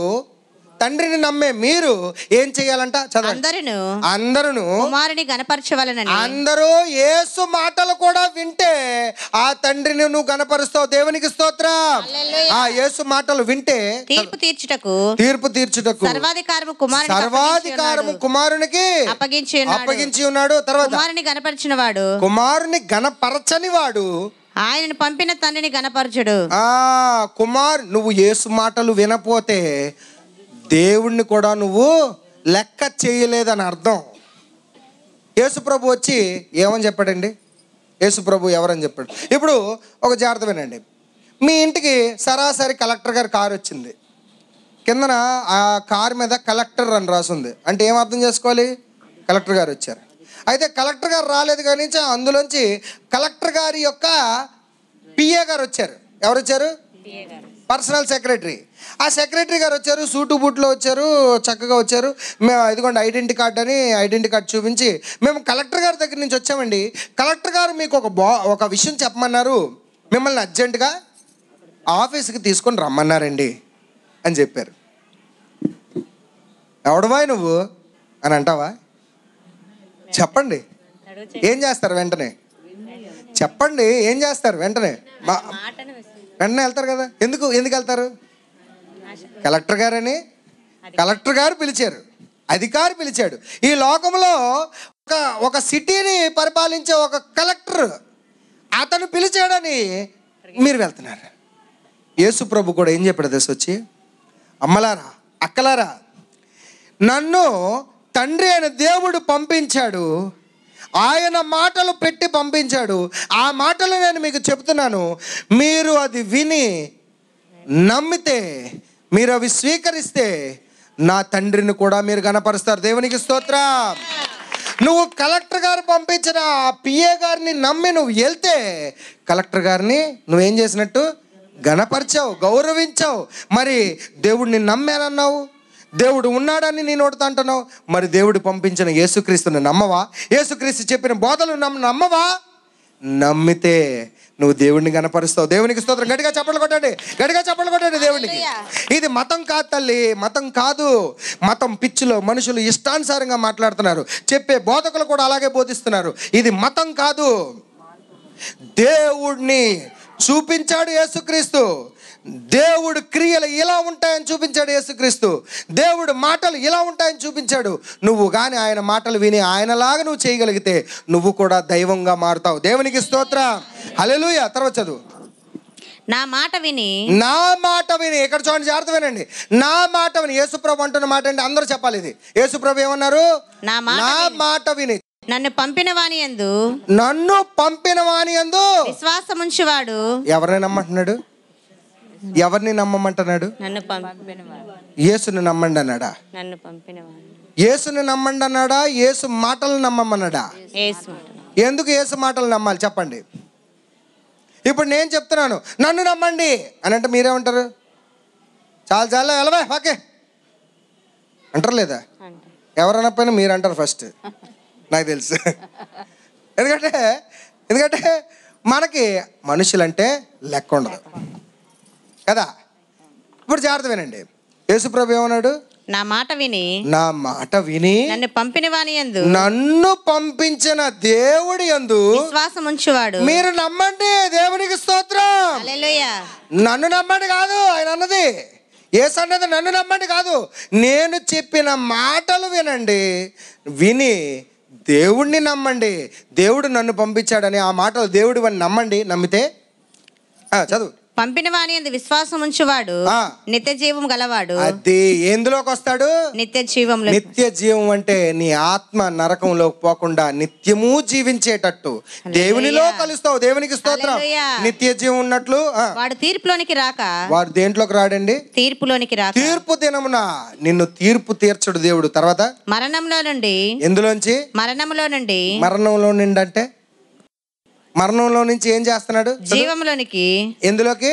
తండ్రిని నమ్మే మీరు ఏం చేయాలంట? అందరూ కుమారుని గణపరచవలెనని. అందరూ యేసు మాటలు కూడా వింటే ఆ తండ్రిని నువ్వు గణపరుస్తావు. దేవునికి స్తోత్రం. ఆ యేసు మాటలు వింటే తీర్పు తీర్చుటకు సర్వాధికారము కుమారునికి అప్పగించి ఉన్నాడు. తర్వాత కుమారుని గణపరచని వాడు ఆయనను పంపిన తండ్రిని గణపరచుడు. నువ్వు యేసు మాటలు వినపోతే దేవుణ్ణి కూడా నువ్వు లెక్క చేయలేదని అర్థం. యేసుప్రభు వచ్చి ఏమని చెప్పాడండి? యేసుప్రభు ఎవరని చెప్పాడు? ఇప్పుడు ఒక జాగ్రత్త వినండి. మీ ఇంటికి సరాసరి కలెక్టర్ గారి కారు వచ్చింది. కిందన ఆ కారు మీద కలెక్టర్ అని రాసింది. అంటే ఏం అర్థం చేసుకోవాలి? కలెక్టర్ గారు వచ్చారు. అయితే కలెక్టర్ గారు రాలేదు కానీ అందులోంచి కలెక్టర్ గారి యొక్క పిఏ గారు వచ్చారు. ఎవరు వచ్చారు? Personal secretary. ఆ సెక్రటరీ గారు వచ్చారు, సూటు బూట్లో వచ్చారు, చక్కగా వచ్చారు. మేము ఇదిగోండి ఐడెంటిటీ కార్డ్ అని ఐడెంటిటీ కార్డ్ చూపించి, మేము కలెక్టర్ గారి దగ్గర నుంచి వచ్చామండి, కలెక్టర్ గారు మీకు ఒక విషయం చెప్పమన్నారు, మిమ్మల్ని అర్జెంటుగా ఆఫీస్కి తీసుకొని రమ్మన్నారండి అని చెప్పారు. ఎవడవా నువ్వు అని అంటావా? చెప్పండి, ఏం చేస్తారు వెంటనే? చెప్పండి, ఏం చేస్తారు వెంటనే? వెంటనే వెళ్తారు కదా. ఎందుకు వెళ్తారు? కలెక్టర్ గారు పిలిచారు, అధికారి పిలిచాడు. ఈ లోకంలో ఒక సిటీని పరిపాలించే ఒక కలెక్టర్ అతను పిలిచాడని మీరు వెళ్తున్నారు. యేసు ప్రభు కూడా ఏం చెప్పాడు తెలుసు? వచ్చి, అమ్మలారా, అక్కలారా, నన్ను తండ్రి అయిన దేవుడు పంపించాడు, ఆయన మాటలు పెట్టి పంపించాడు. ఆ మాటలు నేను మీకు చెప్తున్నాను. మీరు అది విని నమ్మితే, మీరు అవి స్వీకరిస్తే నా తండ్రిని కూడా మీరు గణపరుస్తారు. దేవునికి స్తోత్రం. నువ్వు కలెక్టర్ గారు పంపించిన ఆ పిఏ గారిని నమ్మి నువ్వు వెళ్తే కలెక్టర్ గారిని నువ్వేం చేసినట్టు? గణపరిచావు, గౌరవించావు. మరి దేవుడిని నమ్మానన్నావు, దేవుడు ఉన్నాడని నీ నోటితో అంటున్నావు. మరి దేవుడు పంపించిన యేసుక్రీస్తుని నమ్మవా? యేసుక్రీస్తు చెప్పిన బోధలు నమ్మవా? నమ్మితే నువ్వు దేవుడిని గణపరుస్తావు. దేవునికి స్తోత్రం. గట్టిగా చప్పట్లు కొట్టండి దేవునికి. ఇది మతం కాదు తల్లి, మతం కాదు. మతం పిచ్చిలో మనుషులు ఇష్టానుసారంగా మాట్లాడుతున్నారు, చెప్పే బోధకులు కూడా అలాగే బోధిస్తున్నారు. ఇది మతం కాదు. దేవుడిని చూపించాడు యేసుక్రీస్తు. దేవుడు క్రియలు ఇలా ఉంటాయని చూపించాడు యేసుక్రీస్తు. దేవుడు మాటలు ఇలా ఉంటాయని చూపించాడు. నువ్వు కానీ ఆయన మాటలు విని ఆయనలాగా నువ్వు చేయగలిగితే నువ్వు కూడా దైవంగా మారుతావు. దేవునికి స్తోత్రం. హల్లెలూయా. తర్వాత చదువు. నా మాట విని. ఇక్కడ చూడండి, జాగ్రత్త వినండి. నా మాట విని. యేసుప్రభు అంటున్న మాట అండి, అందరూ చెప్పాలి ఇది. యేసుప్రభు ఏమన్నారు? నా మాట విని నన్ను పంపిన వాని యందు విశ్వాసముంచువాడు. ఎవరిని నమ్మంటున్నాడు? ఎవరిని నమ్మమంటున్నాడు? యేసుని నమ్మండి అన్నాడా? యేసుని నమ్మండి అన్నాడా? యేసు మాటలు నమ్మమన్నాడా? ఎందుకు యేసు మాటలు నమ్మాలి చెప్పండి? ఇప్పుడు నేను చెప్తున్నాను నన్ను నమ్మండి అని అంటే మీరేమంటారు? చాలా వెళ్ళవే ఓకే అంటారు లేదా? ఎవరనకపోయినా మీరు అంటారు ఫస్ట్, నాకు తెలుసు. ఎందుకంటే మనకి మనుషులంటే లెక్క ఉండదు కదా. ఇప్పుడు జాగ్రత్త వినండి. యేసుప్రభు ఏమన్నాడు? నా మాట విని నన్ను పంపిన దేవుడి యందు విశ్వాసముంచువాడు. మీరు నమ్మండి. దేవునికి స్తోత్రం. హల్లెలూయా. నన్ను నమ్మండి కాదు ఆయన అన్నది. యేసు అన్నది నన్ను నమ్మండి కాదు, నేను చెప్పిన మాటలు విని దేవుడిని నమ్మండి. దేవుడు నన్ను పంపించాడని ఆ మాటలు దేవుడివని నమ్మండి. నమ్మితే చదువు. పంపిన వాని యందు విశ్వాసం ఉంచువాడు నిత్య జీవం గలవాడు. అది ఎందులోకి వస్తాడు? నిత్య జీవంలో. నిత్య జీవం అంటే నీ ఆత్మ నరకంలోకి పోకుండా నిత్యము జీవించేటట్టు దేవునిలో కలుస్తావు. దేవునికి స్తోత్రం. నిత్య జీవం ఉన్నట్లు వాడు తీర్పులోనికి రాక. వాడు దేంట్లోకి రాడండి? తీర్పులోనికి రాక. తీర్పు దినమున నిన్ను తీర్పు తీర్చడు దేవుడు. తర్వాత మరణంలో నుండి. ఎందులోంచి? మరణంలో నుండి. మరణంలో నుండి అంటే మరణంలో నుంచి ఏం చేస్తున్నాడు? జీవంలోనికి. ఎందులోకి?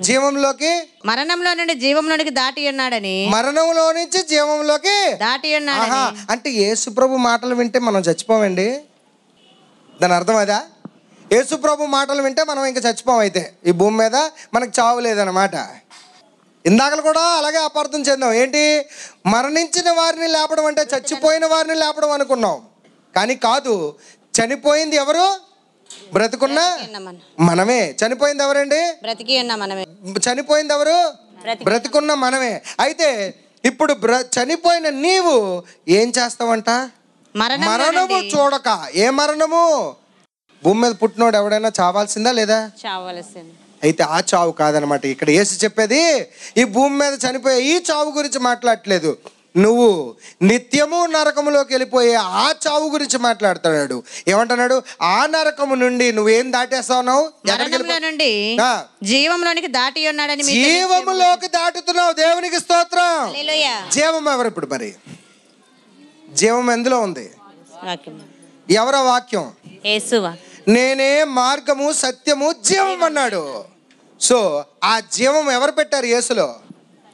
జీవంలోకి. మరణంలో నుండి జీవంలోనికి దాటి ఉన్నాడని. మరణంలో నుంచి జీవంలోకి దాటి ఉన్నాడు. అంటే యేసు ప్రభు మాటలు వింటే మనం చచ్చిపోమండి. దాని అర్థం అదా? యేసు ప్రభు మాటలు వింటే మనం ఇంకా చచ్చిపోం. అయితే ఈ భూమి మీద మనకు చావు లేదన్నమాట. ఇందాకలు కూడా అలాగే అపార్థం చెందాం. ఏంటి, మరణించిన వారిని లేపడం అంటే చచ్చిపోయిన వారిని లేపడం అనుకున్నాం. కానీ కాదు, చనిపోయింది ఎవరు? బ్రతుకున్న మనమే. చనిపోయింది ఎవరండి? బ్రతికి ఉన్న మనమే. చనిపోయింది ఎవరు? బ్రతికున్న మనమే. అయితే ఇప్పుడు చనిపోయిన నీవు ఏం చేస్తావంట? మరణము చూడక. ఏ మరణము? భూమి మీద పుట్టినోడు ఎవడైనా చావాల్సిందా లేదా? చావాల్సింది. అయితే ఆ చావు కాదనమాట ఇక్కడ యేసు చెప్పేది. ఈ భూమి మీద చనిపోయే ఈ చావు గురించి మాట్లాడట్లేదు. నువ్వు నిత్యము నరకములోకి వెళ్ళిపోయే ఆ చావు గురించి మాట్లాడుతున్నాడు. ఏమంటున్నాడు? ఆ నరకము నుండి నువ్వేం దాటేస్తావు? జీవంలోనికి దాటి ఉన్నాడని. జీవములోకి దాటుతున్నావు. దేవునికి స్తోత్రం. జీవం ఎవరు ఇప్పుడు? మరి జీవం ఎందులో ఉంది? ఎవరో వాక్యం? నేనే మార్గము సత్యము జీవం అన్నాడు. సో ఆ జీవం ఎవరు పెట్టారు? యేసులో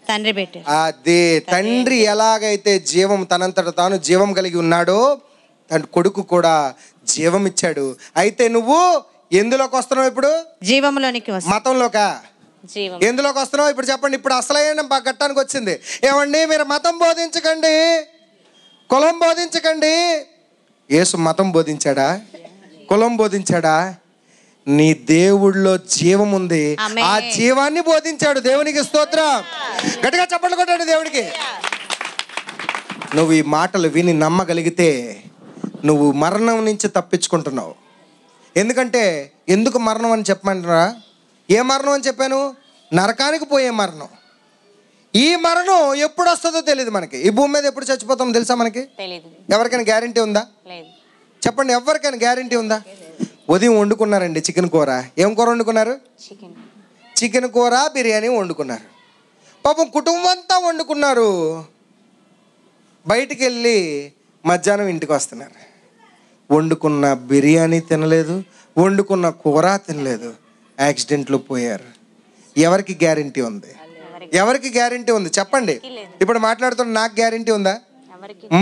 తండ్రి పెట్టారు. అదే తండ్రి ఎలాగైతే జీవం తనంతట తాను జీవం కలిగి ఉన్నాడో తన కొడుకు కూడా జీవం ఇచ్చాడు. అయితే నువ్వు ఎందులోకి వస్తున్నావు ఇప్పుడు? జీవంలోనికి. మతంలోకా? ఎందులోకి వస్తున్నావు ఇప్పుడు చెప్పండి. ఇప్పుడు అసలైన ఘట్టానికి వచ్చింది. ఏమండి, మీరు మతం బోధించకండి, కులం బోధించకండి. యేసు మతం బోధించాడా? కులం బోధించాడా? నీ దేవుళ్ళో జీవం ఉంది. ఆ జీవాన్ని బోధించాడు. దేవునికి స్తోత్రం. గట్టిగా చప్పట్లు కొట్టాడు దేవుడికి. నువ్వు ఈ మాటలు విని నమ్మగలిగితే నువ్వు మరణం నుంచి తప్పించుకుంటున్నావు. ఎందుకంటే ఎందుకు మరణం అని చెప్పమంటారా? ఏ మరణం అని చెప్పాను? నరకానికి పోయే మరణం. ఈ మరణం ఎప్పుడు వస్తుందో తెలియదు మనకి. ఈ భూమి మీద ఎప్పుడు చచ్చిపోతామో తెలుసా మనకి? ఎవరికైనా గ్యారంటీ ఉందా? చెప్పండి, ఎవరికైనా గ్యారంటీ ఉందా? ఉదయం వండుకున్నారండి చికెన్ కూర. ఏం కూర వండుకున్నారు? చికెన్ కూర, బిర్యానీ వండుకున్నారు. పాపం కుటుంబం అంతా వండుకున్నారు. బయటికి వెళ్ళి మధ్యాహ్నం ఇంటికి వస్తున్నారు. వండుకున్న బిర్యానీ తినలేదు, వండుకున్న కూర తినలేదు, యాక్సిడెంట్లో పోయారు. ఎవరికి గ్యారంటీ ఉంది? ఎవరికి గ్యారంటీ ఉంది చెప్పండి. ఇప్పుడు మాట్లాడుతున్న నాకు గ్యారంటీ ఉందా?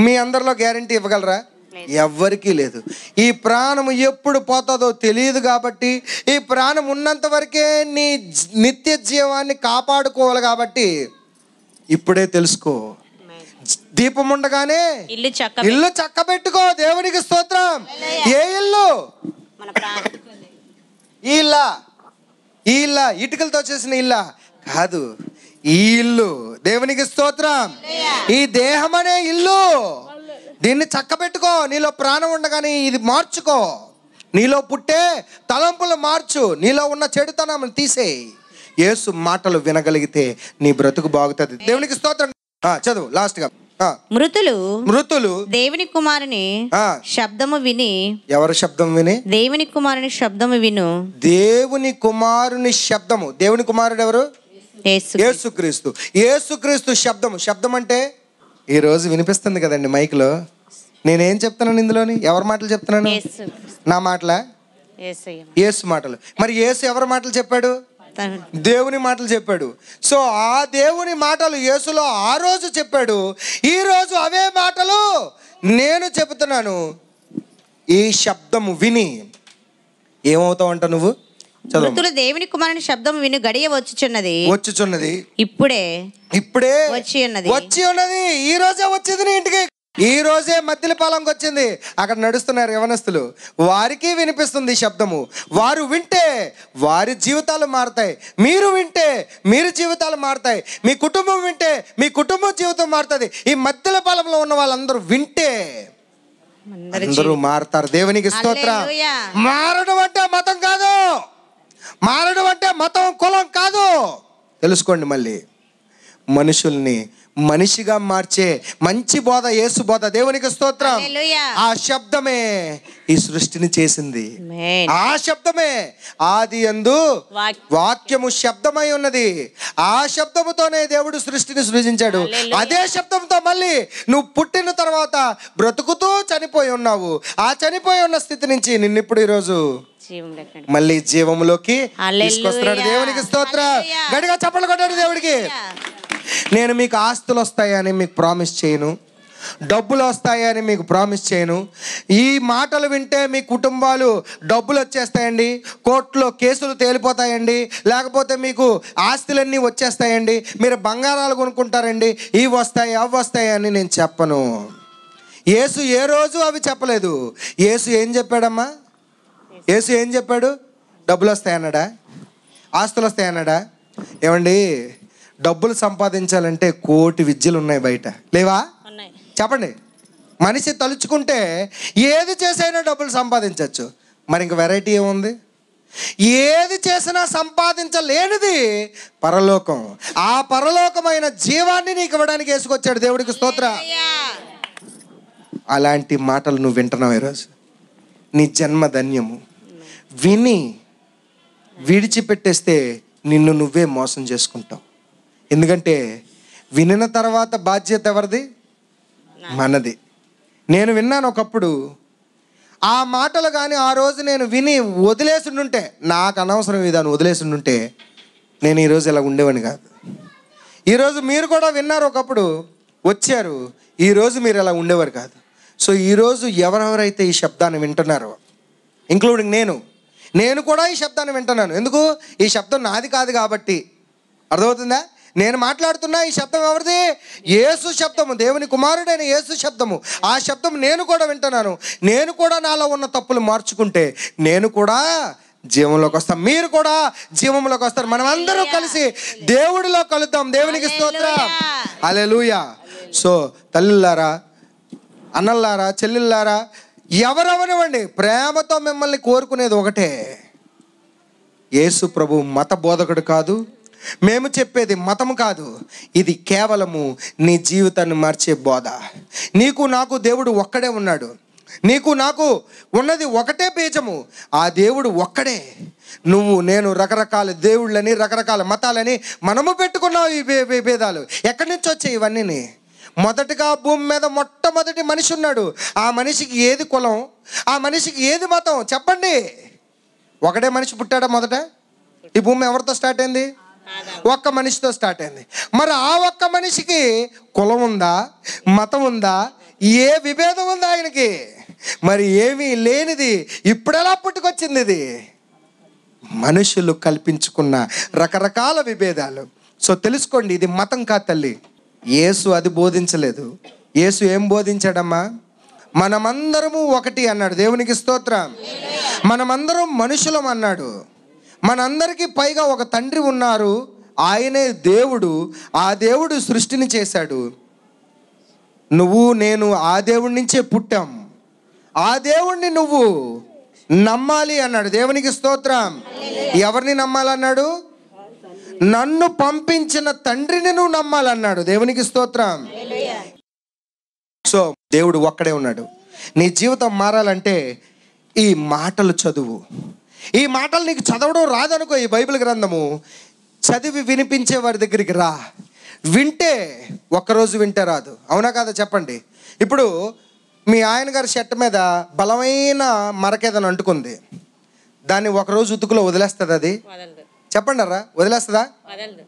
మీ అందరిలో గ్యారంటీ ఇవ్వగలరా? ఎవ్వరికీ లేదు. ఈ ప్రాణం ఎప్పుడు పోతుందో తెలియదు. కాబట్టి ఈ ప్రాణం ఉన్నంత వరకే నీ నిత్య జీవాన్ని కాపాడుకోవాలి. ఇప్పుడే తెలుసుకో. దీపం ఉండగానే ఇల్లు చక్కబెట్టుకో. దేవునికి స్తోత్రం. ఏ ఇల్లు? ఈ ఇల్లా ఇటుకలతో చేసిన ఇల్లా కాదు, ఈ ఇల్లు. దేవునికి స్తోత్రం. ఈ దేహం అనే ఇల్లు, దీన్ని చక్కబెట్టుకో. నీలో ప్రాణం ఉండగానే ఇది మార్చుకో. నీలో పుట్టే తలంపులు మార్చు. నీలో ఉన్న చెడుతనం తీసేయి. యేసు మాటలు వినగలిగితే నీ బ్రతుకు బాగుతుంది. దేవునికి స్తోత్రం. చదువు లాస్ట్ గా. మృతులు దేవుని కుమారుని శబ్దము విని. ఎవరి శబ్దం విని? దేవుని కుమారుని శబ్దము విను. దేవుని కుమారుని శబ్దము. దేవుని కుమారుడు ఎవరు? యేసుక్రీస్తు. యేసుక్రీస్తు శబ్దము. శబ్దం అంటే ఈరోజు వినిపిస్తుంది కదండి మైక్లో. నేనేం చెప్తున్నాను ఇందులోని? ఎవరి మాటలు చెప్తున్నాను? నా మాటలా? యేసు మాటలు. మరి యేసు ఎవరి మాటలు చెప్పాడు? దేవుని మాటలు చెప్పాడు. సో ఆ దేవుని మాటలు యేసులో ఆ రోజు చెప్పాడు. ఈ రోజు అవే మాటలు నేను చెబుతున్నాను. ఈ శబ్దము విని ఏమవుతావు అంట నువ్వు? మృతులు దేవుని కుమారుని శబ్దం విను గడియ వచ్చుచున్నది. ఇప్పుడే వచ్చి ఉన్నది. ఈ రోజే వచ్చింది నీ ఇంటికి. ఈ రోజే మద్దిలపాలెంకి వచ్చింది. అక్కడ నడుస్తున్నారు యవనస్తులు. వారికి వినిపిస్తుంది శబ్దము. వారు వింటే వారి జీవితాలు మారుతాయి. మీరు వింటే మీరు జీవితాలు మారుతాయి. మీ కుటుంబం వింటే మీ కుటుంబం జీవితం మారుతుంది. ఈ మద్దిలపాలెంలో ఉన్న వాళ్ళందరూ వింటే అందరూ మారుతారు. దేవునికి స్తోత్రం. మారడం అంటే మతం కాదు. మారడం అంటే మతం కులం కాదు. తెలుసుకోండి. మళ్ళీ మనుషుల్ని మనిషిగా మార్చే మంచి బోధ యేసు బోధ. దేవునికి స్తోత్రం. ఆ శబ్దమే ఈ సృష్టిని చేసింది. ఆ శబ్దమే ఆది యందు వాక్యము శబ్దమై ఉన్నది. ఆ శబ్దముతోనే దేవుడు సృష్టిని సృజించాడు. అదే శబ్దంతో మళ్ళీ నువ్వు పుట్టిన తర్వాత బ్రతుకుతూ చనిపోయి ఉన్నావు. ఆ చనిపోయి ఉన్న స్థితి నుంచి నిన్నిప్పుడు ఈరోజు మళ్ళీ జీవంలోకి తీసుకొస్తున్నాడు. దేవునికి స్తోత్రం. గట్టిగా చప్పట్లు కొట్టాడు దేవుడికి. నేను మీకు ఆస్తులు వస్తాయని మీకు ప్రామిస్ చేయను. డబ్బులు వస్తాయని మీకు ప్రామిస్ చేయను. ఈ మాటలు వింటే మీ కుటుంబాలు డబ్బులు వచ్చేస్తాయండి, కోర్టులో కేసులు తేలిపోతాయండి, లేకపోతే మీకు ఆస్తులన్నీ వచ్చేస్తాయండి, మీరు బంగారాలు కొనుక్కుంటారండి, ఇవి వస్తాయి అవి వస్తాయి అని నేను చెప్పను. యేసు ఏ రోజు అవి చెప్పలేదు. యేసు ఏం చెప్పాడమ్మా? యేసు ఏం చెప్పాడు? డబ్బులు వస్తాయన్నాడా? ఆస్తులు వస్తాయన్నాడా? ఏమండి, డబ్బులు సంపాదించాలంటే కోటి విద్యలు ఉన్నాయి బయట, లేవా? చెప్పండి. మనిషి తలుచుకుంటే ఏది చేసైనా డబ్బులు సంపాదించవచ్చు. మరి ఇంక వెరైటీ ఏముంది? ఏది చేసినా సంపాదించలేనిది పరలోకం. ఆ పరలోకమైన జీవాన్ని నీకు ఇవ్వడానికి వేసుకొచ్చాడు. దేవుడికి స్తోత్రం. అలాంటి మాటలు నువ్వు వింటున్నావు ఈరోజు. నీ జన్మ ధన్యము. విని విడిచిపెట్టేస్తే నిన్ను నువ్వే మోసం చేసుకుంటావు. ఎందుకంటే వినిన తర్వాత బాధ్యత ఎవరిది? మనది. నేను విన్నాను ఒకప్పుడు. ఆ మాటలు కానీ ఆ రోజు నేను విని వదిలేసిండుంటే, నాకు అనవసరం ఇదాన్ని వదిలేసిండుంటే నేను ఈరోజు ఇలా ఉండేవాడిని కాదు. ఈరోజు మీరు కూడా విన్నారు, ఒకప్పుడు వచ్చారు, ఈరోజు మీరు ఇలా ఉండేవారు కాదు. సో ఈరోజు ఎవరెవరైతే ఈ శబ్దాన్ని వింటున్నారో, ఇంక్లూడింగ్ నేను కూడా ఈ శబ్దాన్ని వింటున్నాను. ఎందుకు? ఈ శబ్దం నాది కాదు కాబట్టి. అర్థమవుతుందా? నేను మాట్లాడుతున్నా, ఈ శబ్దం ఎవరిది? యేసు శబ్దము, దేవుని కుమారుడైన యేసు శబ్దము. ఆ శబ్దం నేను కూడా వింటున్నాను. నేను కూడా నాలో ఉన్న తప్పులు మార్చుకుంటే నేను కూడా జీవంలోకి వస్తాను, మీరు కూడా జీవంలోకి వస్తారు. మనం అందరూ కలిసి దేవుడిలో కలుద్దాం. దేవునికి స్తోత్రం. హల్లెలూయా. సో తల్లులారా, అన్నల్లారా, చెల్లెల్లారా, ఎవరెవరివ్వండి, ప్రేమతో మిమ్మల్ని కోరుకునేది ఒకటే. యేసు ప్రభు మత బోధకుడు కాదు, మేము చెప్పేది మతము కాదు. ఇది కేవలము నీ జీవితాన్ని మార్చే బోధ. నీకు నాకు దేవుడు ఒక్కడే ఉన్నాడు. నీకు నాకు ఉన్నది ఒకటే బీజము, ఆ దేవుడు ఒక్కడే. నువ్వు నేను రకరకాల దేవుళ్ళని, రకరకాల మతాలని మనము పెట్టుకున్నావు. ఈ భేదాలు ఎక్కడి నుంచి వచ్చాయి? ఇవన్నీ మొదటగా భూమి మీద మొట్టమొదటి మనిషి ఉన్నాడు. ఆ మనిషికి ఏది కులం, ఆ మనిషికి ఏది మతం? చెప్పండి. ఒకటే మనిషి పుట్టాడా? మొదట ఈ భూమి ఎవరితో స్టార్ట్ అయింది? ఒక్క మనిషితో స్టార్ట్ అయింది. మరి ఆ ఒక్క మనిషికి కులం ఉందా, మతం ఉందా, ఏ విభేదం ఉందా ఆయనకి? మరి ఏమీ లేనిది ఇప్పుడెలా పుట్టుకొచ్చింది? ఇది మనుషులు కల్పించుకున్న రకరకాల విభేదాలు. సో తెలుసుకోండి, ఇది మతం కాదు తల్లి. యేసు అది బోధించలేదు. యేసు ఏం బోధించాడమ్మా? మనమందరము ఒకటి అన్నాడు. దేవునికి స్తోత్రం. మనమందరం మనుషులం అన్నాడు. మనందరికీ పైగా ఒక తండ్రి ఉన్నారు, ఆయనే దేవుడు. ఆ దేవుడు సృష్టిని చేశాడు. నువ్వు నేను ఆ దేవుడి నుంచే పుట్టాం. ఆ దేవుణ్ణి నువ్వు నమ్మాలి అన్నాడు. దేవునికి స్తోత్రం. ఎవరిని నమ్మాలన్నాడు? నన్ను పంపించిన తండ్రిని నువ్వు నమ్మాలన్నాడు. దేవునికి స్తోత్రం. సో దేవుడు ఒక్కడే ఉన్నాడు. నీ జీవితం మారాలంటే ఈ మాటలు చదువు. ఈ మాటలు నీకు చదవడం రాదనుకో, ఈ బైబిల్ గ్రంథము చదివి వినిపించే వారి దగ్గరికి రా. వింటే ఒక్కరోజు వింటే రాదు, అవునా కాదా చెప్పండి. ఇప్పుడు మీ ఆయన గారి షర్ట్ మీద బలమైన మరకేదని అంటుకుంది, దాన్ని ఒకరోజు ఉతుకులో వదిలేస్తుంది అది? చెప్పండి రా, వదిలేస్తుందా?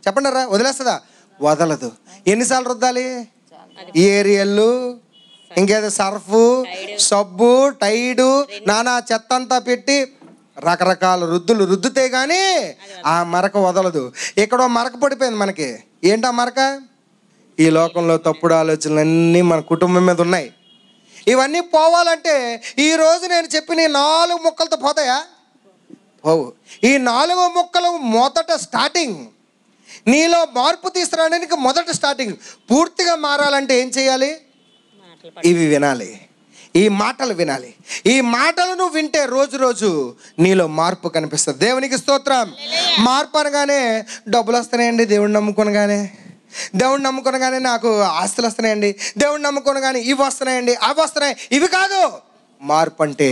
చెప్పండి రా, వదిలేస్తుందా? వదలదు. ఎన్నిసార్లు రుద్దాలి? ఏరియల్, ఇంకేదో సర్ఫు, సబ్బు, టైడు, నానా చెత్త అంతా పెట్టి రకరకాల రుద్దులు రుద్దుతే కానీ ఆ మరక వదలదు. ఎక్కడో మరక పడిపోయింది మనకి. ఏంటా మరక? ఈ లోకంలో తప్పుడు ఆలోచనలన్నీ మన కుటుంబం మీద ఉన్నాయి. ఇవన్నీ పోవాలంటే ఈరోజు నేను చెప్పిన 4 ముక్కలతో పోతాయా? పోవు. ఈ 4 ముక్కలు మొదట స్టార్టింగ్. నీలో మార్పు తీసుకురావడానికి మొదట స్టార్టింగ్. పూర్తిగా మారాలంటే ఏం చేయాలి? ఇవి వినాలి, ఈ మాటలు వినాలి. ఈ మాటలు నువ్వు వింటే రోజు రోజు నీలో మార్పు కనిపిస్తుంది. దేవునికి స్తోత్రం. మార్పు అనగానే డబ్బులు వస్తున్నాయండి, దేవుడిని నమ్ముకొనగానే, దేవుడిని నమ్ముకొనగానే నాకు ఆస్తులు వస్తున్నాయండి, దేవుడిని నమ్ముకొనగానే ఇవి వస్తున్నాయండి, అవి వస్తున్నాయి, ఇవి కాదు. మార్పు అంటే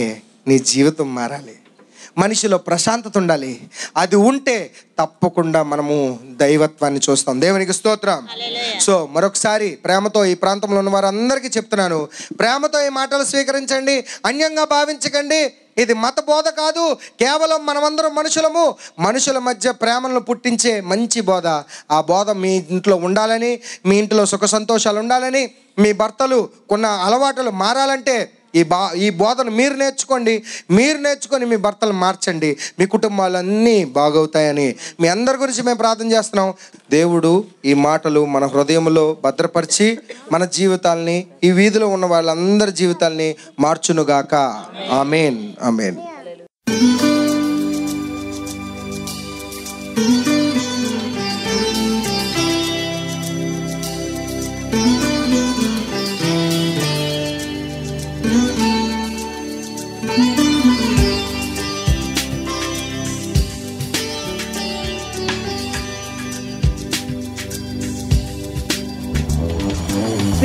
నీ జీవితం మారాలి, మనిషిలో ప్రశాంతత ఉండాలి. అది ఉంటే తప్పకుండా మనము దైవత్వాన్ని చూస్తాం. దేవునికి స్తోత్రం. సో మరొకసారి ప్రేమతో ఈ ప్రాంతంలో ఉన్న వారందరికీ చెప్తున్నాను, ప్రేమతో ఈ మాటలు స్వీకరించండి, అన్యంగా భావించకండి. ఇది మత బోధ కాదు, కేవలం మనమందరం మనుషులము, మనుషుల మధ్య ప్రేమలను పుట్టించే మంచి బోధ. ఆ బోధ మీ ఇంట్లో ఉండాలని, మీ ఇంట్లో సుఖ సంతోషాలు ఉండాలని, మీ భర్తలు కొన్న అలవాట్లు మారాలంటే ఈ బోధన మీరు నేర్చుకొని మీ భర్తలు మార్చండి. మీ కుటుంబాలన్నీ బాగవుతాయని మీ అందరి గురించి మేము ప్రార్థన చేస్తున్నాం. దేవుడు ఈ మాటలు మన హృదయంలో భద్రపరిచి మన జీవితాల్ని, ఈ వీధిలో ఉన్న వాళ్ళందరి జీవితాల్ని మార్చునుగాక. ఆమేన్, ఆమేన్.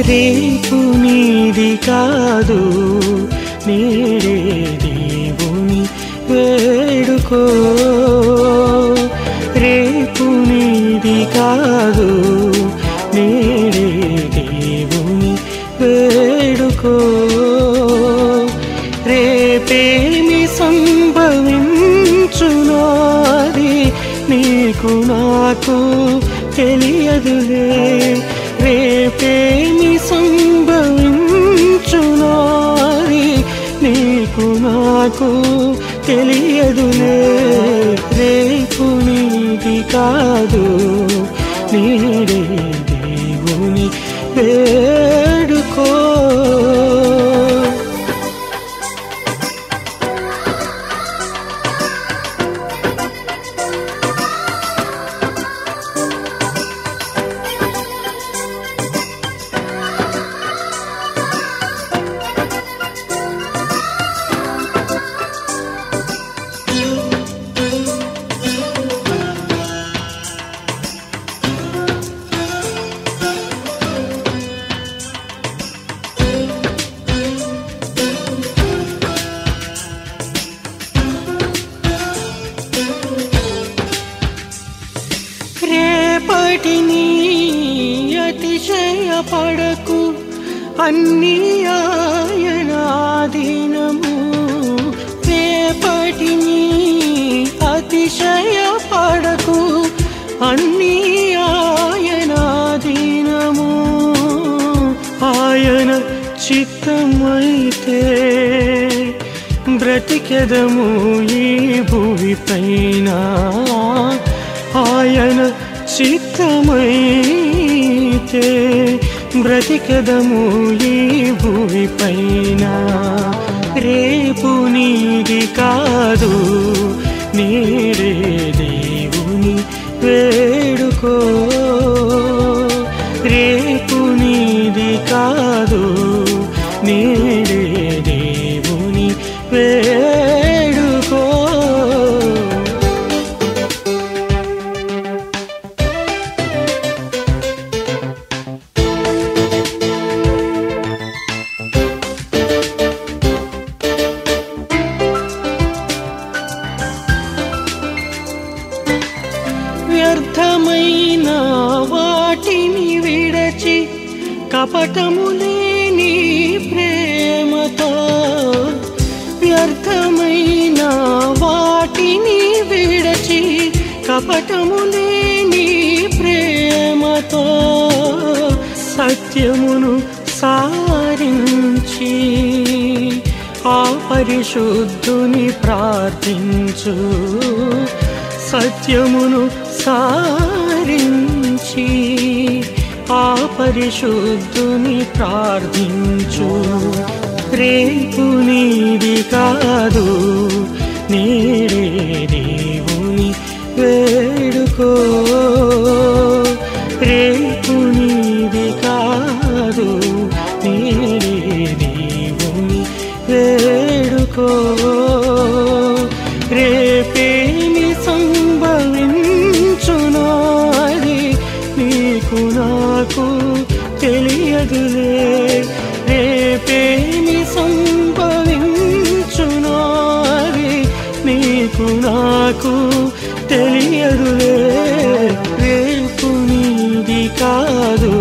రేపు నీది కాదు, నేడే దేవుని వేడుకో. రేపు నీది కాదు, నేడే దేవుని వేడుకో. రేపేమి సంభవించునో అది నీకు నాకు తెలియదులే. రేపేమి సంభవించునో అది నీకు నాకు తెలియదులే. రేపు నీది కాదు, నీడే దేవుని వేడుకో. రేపటిని అతిశయపడకు, అన్నీ ఆయనాధీనము. రేపటిని అతిశయపడకు, అన్నీ ఆయనాధీనము. ఆయన చిత్తమైతే బ్రతికెదము ఈ భూమిపైన. ఆయన చిత్తమైతే బ్రతికెదము ఈ భూమిపైన. రేపు నీది కాదు, నీడే దేవుని వేడుకో. రేపు నీది కాదు, నీడే దేవుని వేడుకో. వ్యర్థమైన వాటిని విడచి కపటము లేని ప్రేమతో. వ్యర్థమైన వాటిని విడచి కపటము లేని ప్రేమతో. సత్యమును సారించి ఆ పరిశుద్ధుని ప్రార్థించు. సత్యమును సారించి ఆ పరిశుద్ధుని ప్రార్థించు. రేపు నీది కాదు, నీడే దేవుని వేడుకో. రేపు నీది కాదు, నీడే దేవుని వేడుకో. రేపేమి సంభవించునో అది నీకు నాకు తెలియదులే. రేపేమి సంభవించునో అది నీకు నాకు తెలియదులే. రేపు నీది కాదు,